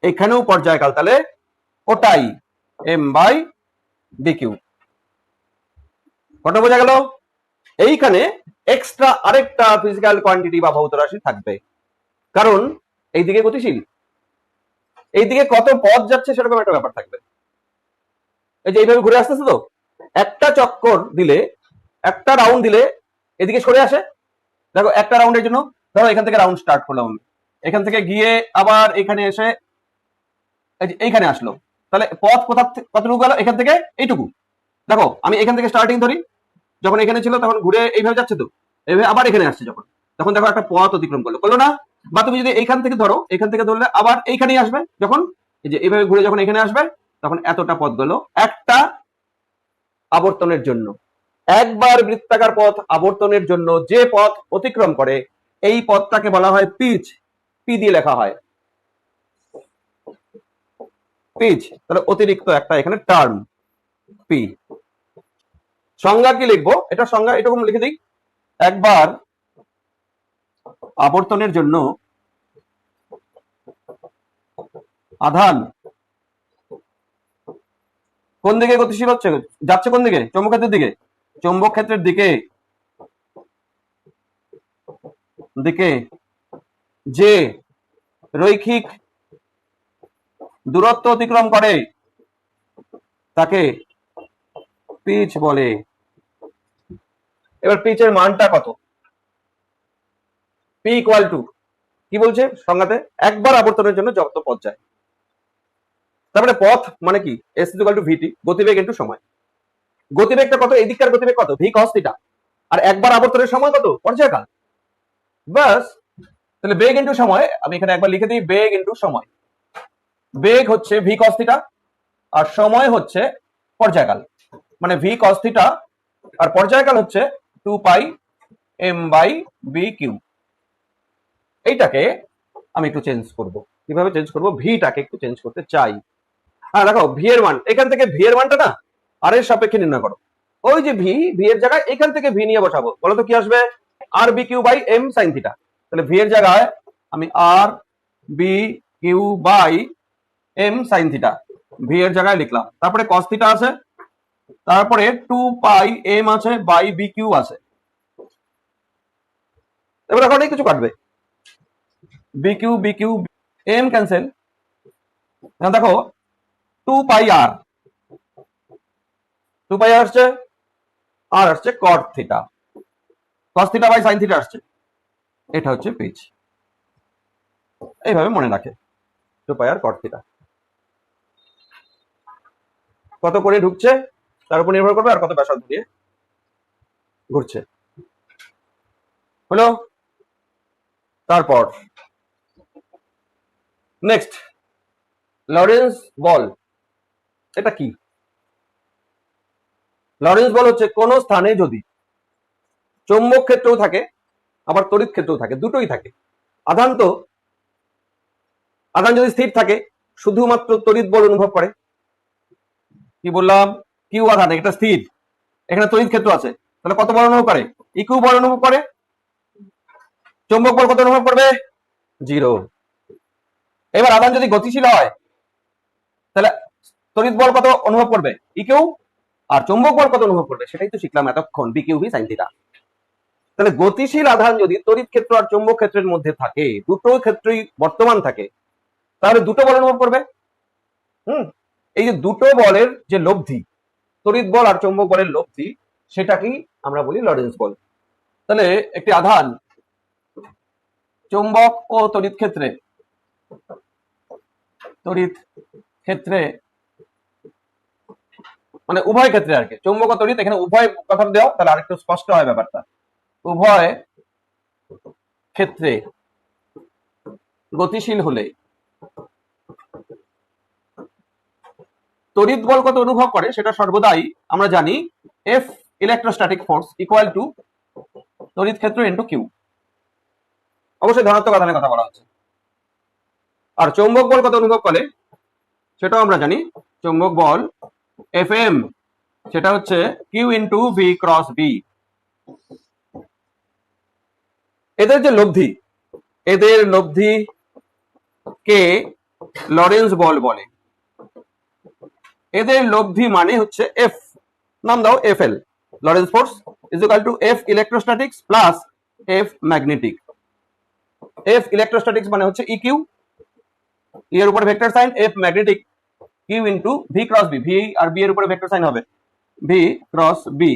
এখানেও পর্যায়কাল, তাহলে ওটাই m বাই বি কিউ। কত বোঝা গেল? এইখানে এক্সট্রা আরেকটা ফিজিক্যাল কোয়ান্টিটি বা ভৌত রাশি থাকবে, কারণ এইদিকে গতিশীল, এইদিকে কত পথ যাচ্ছে সেরকম একটা ব্যাপার থাকবে। এই যে এইভাবে ঘুরে আসতেছে, তো একটা চক্কর দিলে, একটা রাউন্ড দিলে এদিকে সরে আসে। দেখো একটা রাউন্ডের জন্য ধরো এখান থেকে রাউন্ড স্টার্ট করলাম আমি, এখান থেকে গিয়ে আবার এখানে এসে এইখানে আসলো, তাহলে পথ কতটুকু গেল? এখান থেকে এইটুকু। দেখো আমি এখান থেকে স্টার্টিং ধরি, যখন এখানে ছিল তখন ঘুরে এইভাবে যাচ্ছে, তো এইভাবে আবার এখানে আসছে যখন, তখন দেখো একটা পথ অতিক্রম করলো না? বা তুমি যদি এইখান থেকে ধরো, এখান থেকে ধরলে আবার এইখানেই আসবে, যখন এই যে এইভাবে ঘুরে যখন এখানে আসবে, তখন এতটা পথ গেল একটা আবর্তনের জন্য। একবার বৃত্তাকার পথ আবর্তনের জন্য যে পথ অতিক্রম করে এই পথটাকে বলা হয় পিচ। পি দিয়ে লেখা হয় পিচ। তাহলে অতিরিক্ত একটা এখানে টার্ম পি। সংজ্ঞা কি লিখবো? এটা সংজ্ঞা এরকম লিখে দিই, একবার আবর্তনের জন্য আধান কোন দিকে গতিশীল হচ্ছে, যাচ্ছে কোন দিকে? চৌম্বক ক্ষেত্রের দিকে। চৌম্বক ক্ষেত্রের দিকে দিকে যে রৈখিক দূরত্ব অতিক্রম করে তাকে পিচ বলে। এবার পিচের মানটা কত? পি ইকুয়াল টু কি বলছে সংজ্ঞাতে? একবার আবর্তনের জন্য যত পথ যায়। তারপরে পথ মানে কি? এস ইকুয়াল টু ভিটি, গতিবেগ ইনটু সময়। গতিবেগটা কত? এই দিককার গতিবেগ কত? V cos theta. আর একবার আবর্তনের সময় কত? পর্যায়কাল। বাস। তাহলে বেগ ইনটু সময়, আমি এখানে একবার লিখে দিই, বেগ ইনটু সময়। বেগ হচ্ছে ভি কস থিটা আর সময় হচ্ছে পর্যায়কাল, মানে ভি কস থিটা আর পর্যায়কাল হচ্ছে 2 pi M by B Q. এইটাকে আমি একটু চেঞ্জ করব। কিভাবে চেঞ্জ করব? ভিটাকে একটু চেঞ্জ করতে চাই। হ্যাঁ দেখো, ভি এর মান এখান থেকে, ভি এর মানটা না আর এর সাপেক্ষে নির্ণয় করো। ওই যে ভি, ভি এর জায়গায় এখান থেকে ভি নিয়ে বসাবো, বলো তো কি আসবে? R B Q by M sine theta. তাহলে ভি এর জায়গায় আমি R B Q by M sine theta V এর জায়গায় লিখলাম। তারপরে কস থিটা আছে, তারপরে 2 পাই এম আছে বাই বি কিউ আছে। এবার এখন কিছু কাটবে, বি কিউ এম ক্যান্সেল। দেখো 2 পাই আর, 2 পাই আর আসছে, আর আসছে cot theta, cos theta by sine theta আসছে। এটা হচ্ছে পিচ। এইভাবে মনে রাখে 2 পাই আর কট থিটা। কত করে ঢুকছে তার উপর নির্ভর করবে আর কত ব্যাসার্ধ দিয়ে ঘুরছে। হলো? তারপর নেক্সট, লরেন্স বল। এটা কি? লরেন্স বল হচ্ছে কোন স্থানে যদি চৌম্বক ক্ষেত্রও থাকে আবার তড়িৎ ক্ষেত্রও থাকে, দুটোই থাকে। আধান তো, আধান যদি স্থির থাকে শুধুমাত্র তড়িৎ বল অনুভব করে। কি বললাম? কিউ আধান, এটা স্থির, এখানে তড়িৎ ক্ষেত্র আছে, তাহলে কত বল অনুভব করে? ইকিউ বল অনুভব করে। চৌম্বক বল কত অনুভব করবে? 0। এবার আধান যদি গতিশীল হয় তাহলে তড়িৎ বল কত অনুভব করবে? ইকিউ। আর চৌম্বক বল কত অনুভব করবে? সেটাই তো শিখলাম এতক্ষণ, B Q V sine theta. তাহলে গতিশীল আধান যদি তড়িৎ ক্ষেত্র আর চৌম্বক ক্ষেত্রের মধ্যে থাকে, দুটো ক্ষেত্রেই বর্তমান থাকে, তাহলে দুটো বল অনুভব করবে। এই যে দুটো বলের যে লব্ধি, তড়িৎ বল আর চৌম্বক বলের লব্ধি, সেটাকেই আমরা বলি লরেন্স বল। তাহলে একটি আধান চৌম্বক ও তড়িৎ ক্ষেত্রে, তড়িৎ ক্ষেত্রে মানে উভয় ক্ষেত্রে আর কি, চৌম্বক ও তড়িৎ, এখানে উভয় কথা দেওয়া তাহলে আরেকটু স্পষ্ট হয় ব্যাপারটা। উভয় ক্ষেত্রে গতিশীল হলে তড়িৎ বল কত অনুভব করে সেটা সর্বদাই আমরা জানি, F electrostatic force equal to তড়িৎ ক্ষেত্র ইনটু কিউ। অবশ্যই ধনাত্মক আধানের কথা বলা হচ্ছে। আর চৌম্বক বল কত অনুভব করে সেটাও আমরা জানি, চৌম্বক বল এফ এম, সেটা হচ্ছে Q into V cross B. এদের যে লব্ধি, এদের লব্ধি কে লরেন্স বল বলে। এদের লব্ধি মানে হচ্ছে এফ, নাম দাও F L, Lorentz force is equal to F electrostatics plus F magnetic. F electrostatics মানে হচ্ছে ইকিউ, এর উপর vector sign, F magnetic Q into V cross B, V আর বি এর উপরে ভেক্টর সাইন হবে ভি ক্রস বি।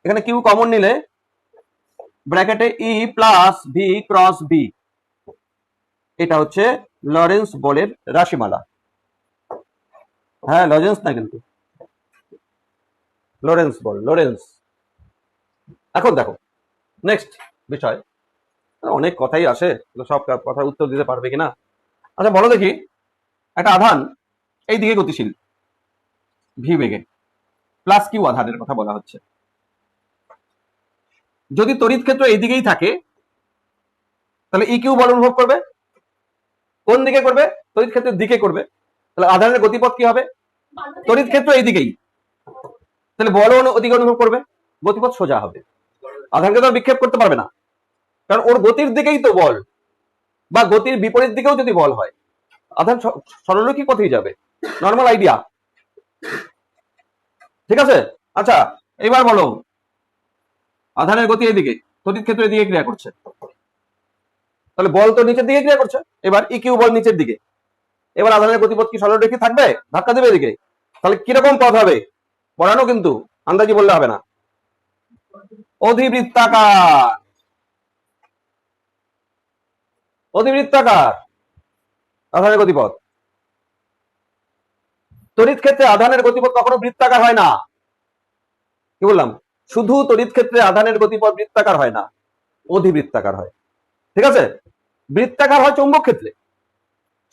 এখানে Q common নিলে ব্র্যাকেটে E plus V cross B, এটা হচ্ছে লরেন্স বলের রাশিমালা। হ্যাঁ লরেন্স না কিন্তু লরেন্স বল, লরেন্স। এখন দেখো নেক্সট বিষয়, অনেক কথাই আসে, সব কথার উত্তর দিতে পারবে কিনা। আচ্ছা বলো দেখি, একটা আধান এই দিকে গতিশীল ভি বেগে, প্লাস কিউ আধানের কথা বলা হচ্ছে। যদি তড়িৎ ক্ষেত্র এই দিকেই থাকে তাহলে ই কিউ বল অনুভব করবে কোন দিকে করবে? তড়িৎ ক্ষেত্রের দিকে করবে। তাহলে আধানের গতিপথ কি হবে? তড়িৎ ক্ষেত্র এই দিকেই, তাহলে বল ওদিকে অনুভব করবে, গতিপথ সোজা হবে। আধানকে তো বিক্ষেপ করতে পারবে না, কারণ ওর গতির দিকেই তো বল, বা গতির বিপরীত দিকেও যদি বল হয় আধান সরলরৈখিক পথেই যাবে। নর্মাল আইডিয়া, ঠিক আছে? আচ্ছা এবার বলো, আধানের গতি এদিকে, তড়িৎ ক্ষেত্র এদিকে ক্রিয়া করছে, তাহলে বল তো নিচের দিকে ক্রিয়া করছে। এবার ই কিউ বল নিচের দিকে, এবার আধানের গতিপথ কি সরলরৈখিক থাকবে? ধাক্কা দেবে এদিকে, তাহলে কিরকম পথ হবে? পড়ানো কিন্তু, আন্দাজি বললে হবে না। অধিবৃত্তাকার, অধিবৃত্তাকার আধানের গতিপথ। তড়িৎ ক্ষেত্রে আধানের গতিপথ কখনো বৃত্তাকার হয় না। কি বললাম? শুধু তড়িৎ ক্ষেত্রে আধানের গতিপথ বৃত্তাকার হয় না, অধিবৃত্তাকার হয়। ঠিক আছে? বৃত্তাকার হয় চৌম্বক ক্ষেত্রে,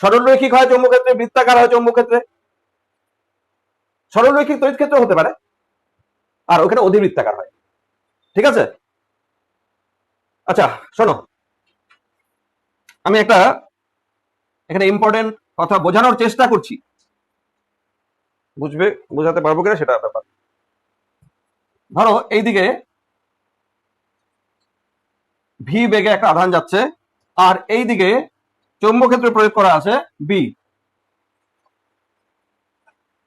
সরলরৈখিক হয় চৌম্বক ক্ষেত্রে, বৃত্তাকার হয় চৌম্বক ক্ষেত্রে, সরলরৈখিক তড়িৎ ক্ষেত্র হতে পারে, আর ওখানে অধিবৃত্তাকার হয়। ঠিক আছে? আচ্ছা শোনো, আমি একটা এখানে ইম্পর্টেন্ট কথা বোঝানোর চেষ্টা করছি, বুঝবে বোঝাতে পারবো কিনা সেটা ব্যাপার। ধরো এইদিকে ভি বেগে একটা আধান যাচ্ছে, আর এইদিকে চৌম্বক ক্ষেত্রে প্রয়োগ করা আছে বি।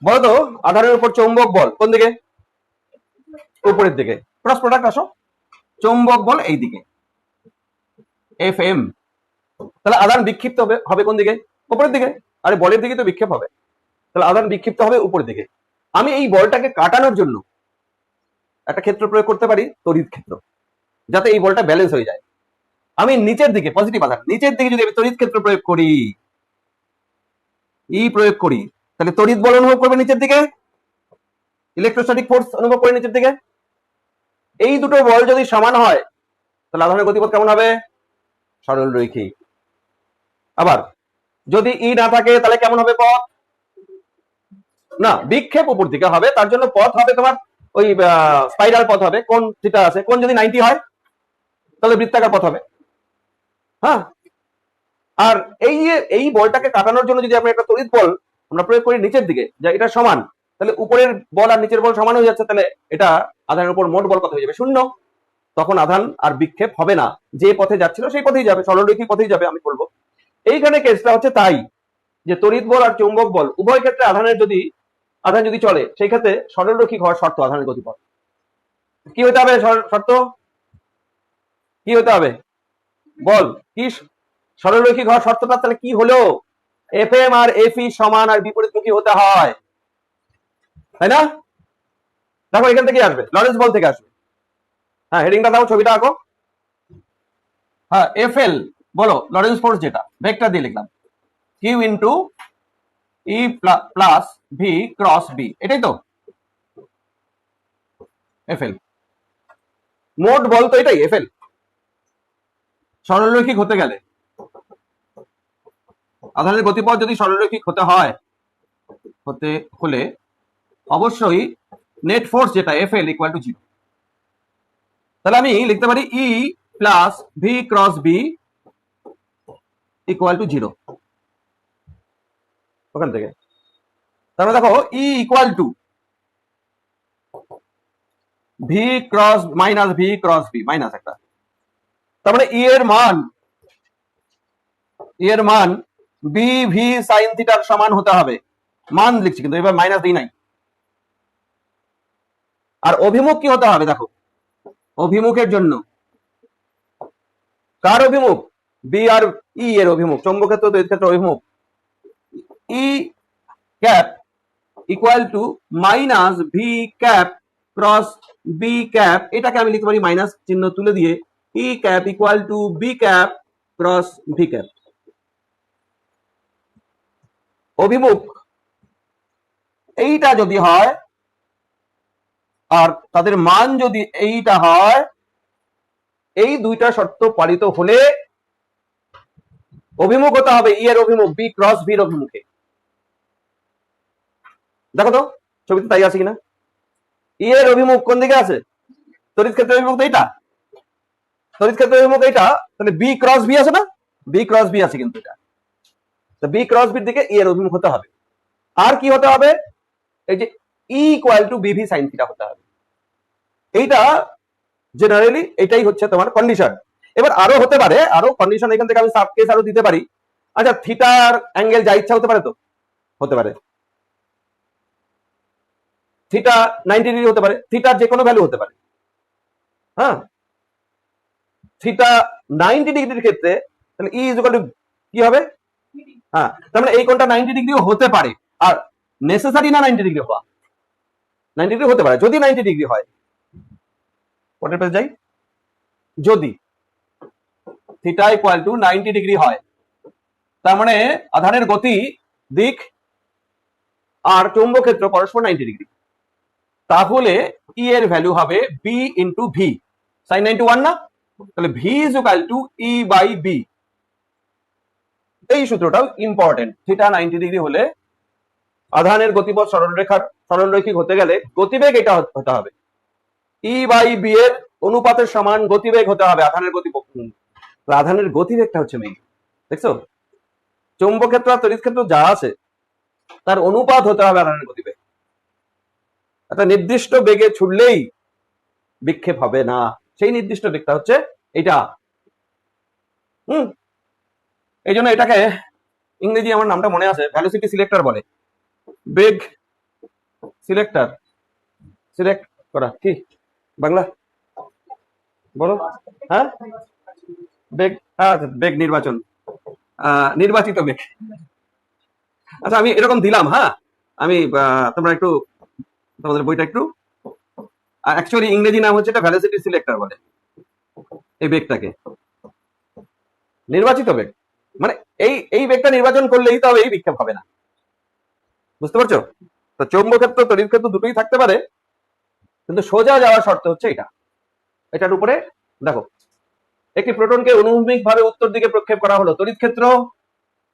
বলতো আধানের উপর চৌম্বক বল কোন দিকে? উপরের দিকে। ক্রস প্রোডাক্ট আসো, চৌম্বক বল এই দিকে এফ এম, তাহলে আধান বিক্ষিপ্ত হবে কোন দিকে? উপরের দিকে। আরে বলের দিকে তো বিক্ষেপ হবে, তাহলে আধান বিক্ষিপ্ত হবে উপরের দিকে। আমি এই বলটাকে কাটানোর জন্য একটা ক্ষেত্র প্রয়োগ করতে পারি, তড়িৎ ক্ষেত্র, যাতে এই বলটা ব্যালেন্স হয়ে যায়। আমি নিচের দিকে পজিটিভ আধান, নিচের দিকে যদি আমি তড়িৎ ক্ষেত্র প্রয়োগ করি, ই প্রয়োগ করি, তাহলে তড়িৎ বল অনুভব করবে নিচের দিকে, ইলেকট্রোস্ট্যাটিক ফোর্স অনুভব করে নিচের দিকে। এই দুটো বল যদি সমান হয় তাহলে আধানের গতিপথ কেমন হবে? সরলরৈখিক। আবার যদি ই না থাকে তাহলে কেমন হবে পথ? না, বিক্ষেপ উপর দিকে হবে, তার জন্য পথ হবে তোমার ওই স্পাইরাল পথ হবে। কোন থিটা আছে, কোন যদি 90 হয় তাহলে বৃত্তাকার পথ হবে। হ্যাঁ, আর এই বলটাকে কাটানোর জন্য যদি আমরা একটা তড়িৎ বল আমরা প্রয়োগ করি নিচের দিকে, যা এটা সমান, তাহলে উপরের বল আর নিচের বল সমান হয়ে যাচ্ছে, তাহলে এটা আধানের উপর মোট বল কত হয়ে যাবে? 0। তখন আধান আর বিক্ষেপ হবে না, যে পথে যাচ্ছিল সেই পথেই যাবে, সরলরৈখিক পথেই যাবে আমি বলবো। এইখানে কেসটা হচ্ছে তাই, যে তড়িৎ বল আর চৌম্বক বল উভয় ক্ষেত্রে আধান যদি চলে, সেই ক্ষেত্রে সরলরৈখিক হওয়ার শর্ত আধানের গতিপথ কি হতে হবে? শর্ত কি হতে হবে? বল কি সরলরৈখিক হওয়ার শর্তটা তাহলে কি হলো? এফ এম আর এফ ই সমান আর বিপরীতমুখী হতে হয়, তাই না? দেখো এখান থেকে আসবে, লরেন্স বল থেকে আসবে। হ্যাঁ, হেডিংটা দাও, ছবিটা আঁকো। হ্যাঁ, এফ এল বলো লরেন্স ফোর্স, যেটা ভেক্টর দিয়ে লিখলাম কিউ ইন্টু ই প্লাস ভি ক্রস বি, এটাই তো এফ এল। মোট বল তো এটাই এফ এল। সরলরৈখিক হতে গেলে, আধানের গতিপথ যদি সরলরৈখিক হতে হলে অবশ্যই নেট ফোর্স যেটা এফ এল ইকুয়াল টু 0। তাহলে আমি লিখতে পারি E plus V cross B equal to 0 ওখান থেকে। তারপরে দেখো E equal to V cross minus V cross B, minus একটা, তার মানে ই এর মান বি ভি সাইন থিটার সমান হতে হবে। মান লিখছি কিন্তু এবার মাইনাস দিই নাই। আর অভিমুখ কি হতে হবে? দেখো অভিমুখের জন্য, কার অভিমুখ? বি আর ই এর অভিমুখ, চৌম্বক ক্ষেত্র তড়িৎ ক্ষেত্র অভিমুখ, E cap equal to minus V cap cross B cap. এটাকে আমি লিখতে পারি মাইনাস চিহ্ন তুলে দিয়ে E cap equal to B cap cross V cap. অভিমুখ এইটা যদি হয় আর তাদের মান যদি এইটা হয়, এই দুইটা শর্ত পালিত হলে অভিমুখ হতে হবে ই এর অভিমুখ বি ক্রস ভির অভিমুখে। দেখো তো ছবিতে তাই আছে কিনা। ই এর অভিমুখ কোন দিকে আছে? তড়িৎ ক্ষেত্রের অভিমুখ তো এইটা, তড়িৎ ক্ষেত্রের অভিমুখ এইটা, তাহলে বি ক্রস বি আছে না, বি ক্রস বি আছে কিন্তু এটা, তো বি ক্রস বির দিকে ই এর অভিমুখ হতে হবে। আর কি হতে হবে? এই যে ই ইকুয়াল টু বিভি সাইন থিটা হতে হবে। এইটা জেনারেলি এটাই হচ্ছে তোমার কন্ডিশন। এবার আরো হতে পারে, আরো কন্ডিশন এখান থেকে আমি সাব কেস আরো দিতে পারি। আচ্ছা থিটার অ্যাঙ্গেল যা ইচ্ছা হতে পারে, তো হতে পারে থিটা 90 ডিগ্রি হতে পারে, থিটার যে কোনো ভ্যালু হতে পারে। হ্যাঁ, থিটা 90 ডিগ্রির ক্ষেত্রে তাহলে ই ইজ ইকুয়াল টু কি হবে? হ্যাঁ, তার মানে এই কোণটা 90 ডিগ্রিও হতে পারে। আর নেসেসারি না 90 ডিগ্রি হওয়া, 90 ডিগ্রি হতে পারে যদি 90 ডিগ্রি হয়। পরের পেজে যাই। যদি থিটা ইকুয়াল টু 90 ডিগ্রি হয়, তার মানে আধানের গতি দিক আর চৌম্বক ক্ষেত্র পরস্পর 90 ডিগ্রি, তাহলে ই এর ভ্যালু হবে বি ইন্টু ভি সাইন 91 না, তাহলে V is equal to E by B. এই সূত্রটাও ইম্পর্টেন্ট। থিটা 90 ডিগ্রি হলে আধানের গতিপথ সরলরৈখিক হতে গেলে গতিবেগ এটা হতে হবে, ই বাই বি এর অনুপাতের সমান গতিবেগ হতে হবে আধানের গতিপথ। আধানের গতিবেগটা হচ্ছে মেইন, দেখছো? চৌম্বক ক্ষেত্র আর তড়িৎ ক্ষেত্র যা আছে তার অনুপাত হতে হবে আধানের গতিবেগ। একটা নির্দিষ্ট বেগে ছুটলেই বিক্ষেপ হবে না, সেই নির্দিষ্ট বেগটা হচ্ছে এটা। এই জন্য এটাকে ইংরেজি আমার নামটা মনে আছে, ভ্যালোসিটি সিলেক্টর বলে। বেগ সিলেক্টর, সিলেক্ট করা কি বাংলা বলো? হ্যাঁ, বেগ, হ্যাঁ বেগ নির্বাচন, নির্বাচিত বেগ। আচ্ছা আমি এরকম দিলাম, হ্যাঁ আমি তোমরা একটু তোমাদের বইটা একটু, অ্যাকচুয়ালি ইংরেজি নাম হচ্ছে এটা ভ্যালোসিটি সিলেক্টর বলে এই বেগটাকে, নির্বাচিত বেগ। মানে এই বেগটা নির্বাচন করলেই তবে এই বিক্ষেপ হবে না, বুঝতে পারছো? তো চৌম্বক ক্ষেত্র তড়িৎ ক্ষেত্র দুটোই থাকতে পারে, কিন্তু সোজা যাওয়ার শর্ত হচ্ছে এটা। এটার উপরে দেখো, একটি প্রোটনকে অনুভূমিক ভাবে উত্তর দিকে প্রক্ষেপ করা হলো, তড়িৎ ক্ষেত্র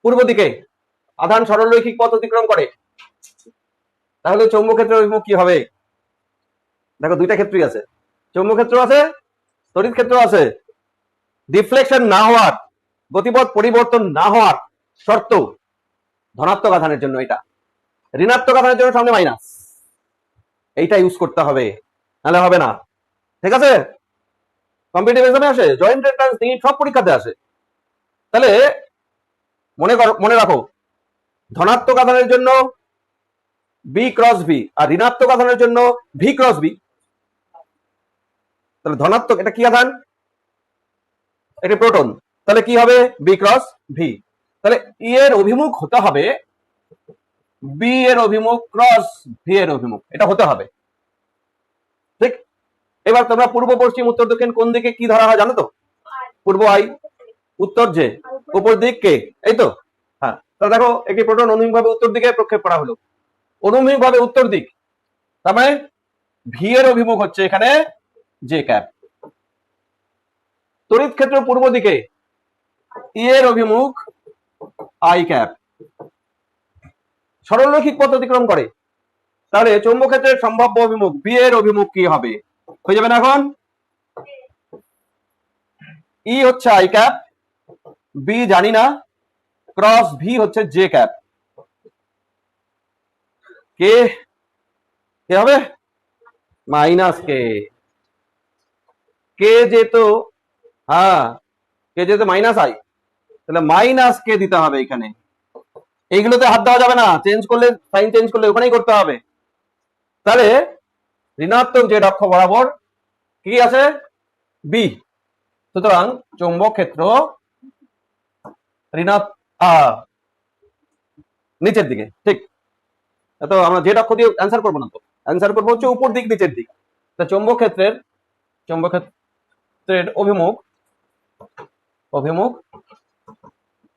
পূর্ব দিকে, আধান সরলরৈখিক পথ অতিক্রম করে, তাহলে চৌম্বক ক্ষেত্রের অভিমুখ কি হবে? দেখো দুইটা ক্ষেত্রই আছে, চৌম্বক ক্ষেত্র আছে, তড়িৎ ক্ষেত্র আছে। ডিফ্লেকশন না হওয়ার, গতিপথ পরিবর্তন না হওয়ার শর্ত ধনাত্মক আধানের জন্য এটা, ঋণাত্মক আধানের জন্য সামনে মাইনাস, এইটা ইউজ করতে হবে, নাহলে হবে না। ঠিক আছে? কম্পিটিটিভ এক্সামে আসে, জয়েন্ট এন্ট্রান্স নিট সব পরীক্ষাতে আসে। তাহলে মনে রাখো, ধনাত্মক আধানের জন্য বি ক্রস ভি আর ঋণাত্মক আধানের জন্য ভি ক্রস বি। তাহলে ধনাত্মক এটা কি আধান? এটা প্রোটন, তাহলে কি হবে? B cross V. তাহলে ই এর অভিমুখ হতে হবে বি এর অভিমুখ ক্রস ভি এর অভিমুখ, এটা হতে হবে। ঠিক? এবার তোমরা পূর্ব পশ্চিম উত্তর দক্ষিণ কোন দিকে কি ধরা হয় জানো তো? পূর্ব আই, উত্তর জে, উপর দিক কে, এই তো। হ্যাঁ, তাহলে দেখো একটি প্রোটন অনুভূমিক ভাবে উত্তর দিকে প্রক্ষেপ করা হলো, অনুভূমিক ভাবে উত্তর দিক, তার মানে ভি এর অভিমুখ হচ্ছে এখানে জে ক্যাপ। তড়িৎ ক্ষেত্র পূর্ব দিকে, ই এর অভিমুখ আই ক্যাপ। সরলরৈখিক পথ অতিক্রম করে, তাহলে চৌম্বক ক্ষেত্রের সম্ভাব্য অভিমুখ বি এর অভিমুখ কি হবে? হয়ে যাবে না এখন? ই হচ্ছে আই ক্যাপ, বি জানি না, ক্রস ভি হচ্ছে জে ক্যাপ। কে কে হবে? মাইনাস কে। কে যেহেতু, হ্যাঁ কে যেহেতু মাইনাস আই, তাহলে মাইনাস কে দিতে হবে এখানে। এইগুলোতে হাত দেওয়া যাবে না, চেঞ্জ করলে, সাইন চেঞ্জ করলে ওখানেই করতে হবে। তাহলে ঋণাত্মক জেড অক্ষ বরাবর কি আছে? বি। সুতরাং চৌম্বক ক্ষেত্র নিচের দিকে, ঠিক? তো আমরা জেড অক্ষ দিয়ে অ্যান্সার করবো না, তো অ্যান্সার করবো হচ্ছে উপর দিক নিচের দিক। তা চৌম্বক ক্ষেত্রের অভিমুখ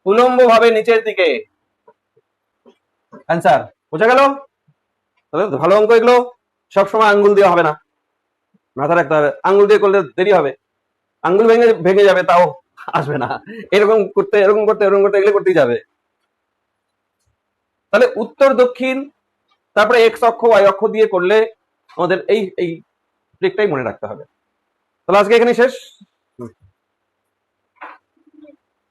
উলম্ব ভাবে নিচের দিকে, অ্যান্সার বোঝা গেল? ভালো অঙ্ক এগুলো, সবসময় আঙ্গুল দিয়ে হবে না, মাথা রাখতে হবে। আঙ্গুল দিয়ে করলে দেরি হবে, আঙ্গুল ভেঙে যাবে, তাও আসবে না। এরকম করতে এগুলো করতেই যাবে। তাহলে উত্তর দক্ষিণ তারপরে এক্স অক্ষ ওয়াই অক্ষ দিয়ে করলে আমাদের এই ট্রিকটাই মনে রাখতে হবে। তাহলে আজকে এখানে শেষ।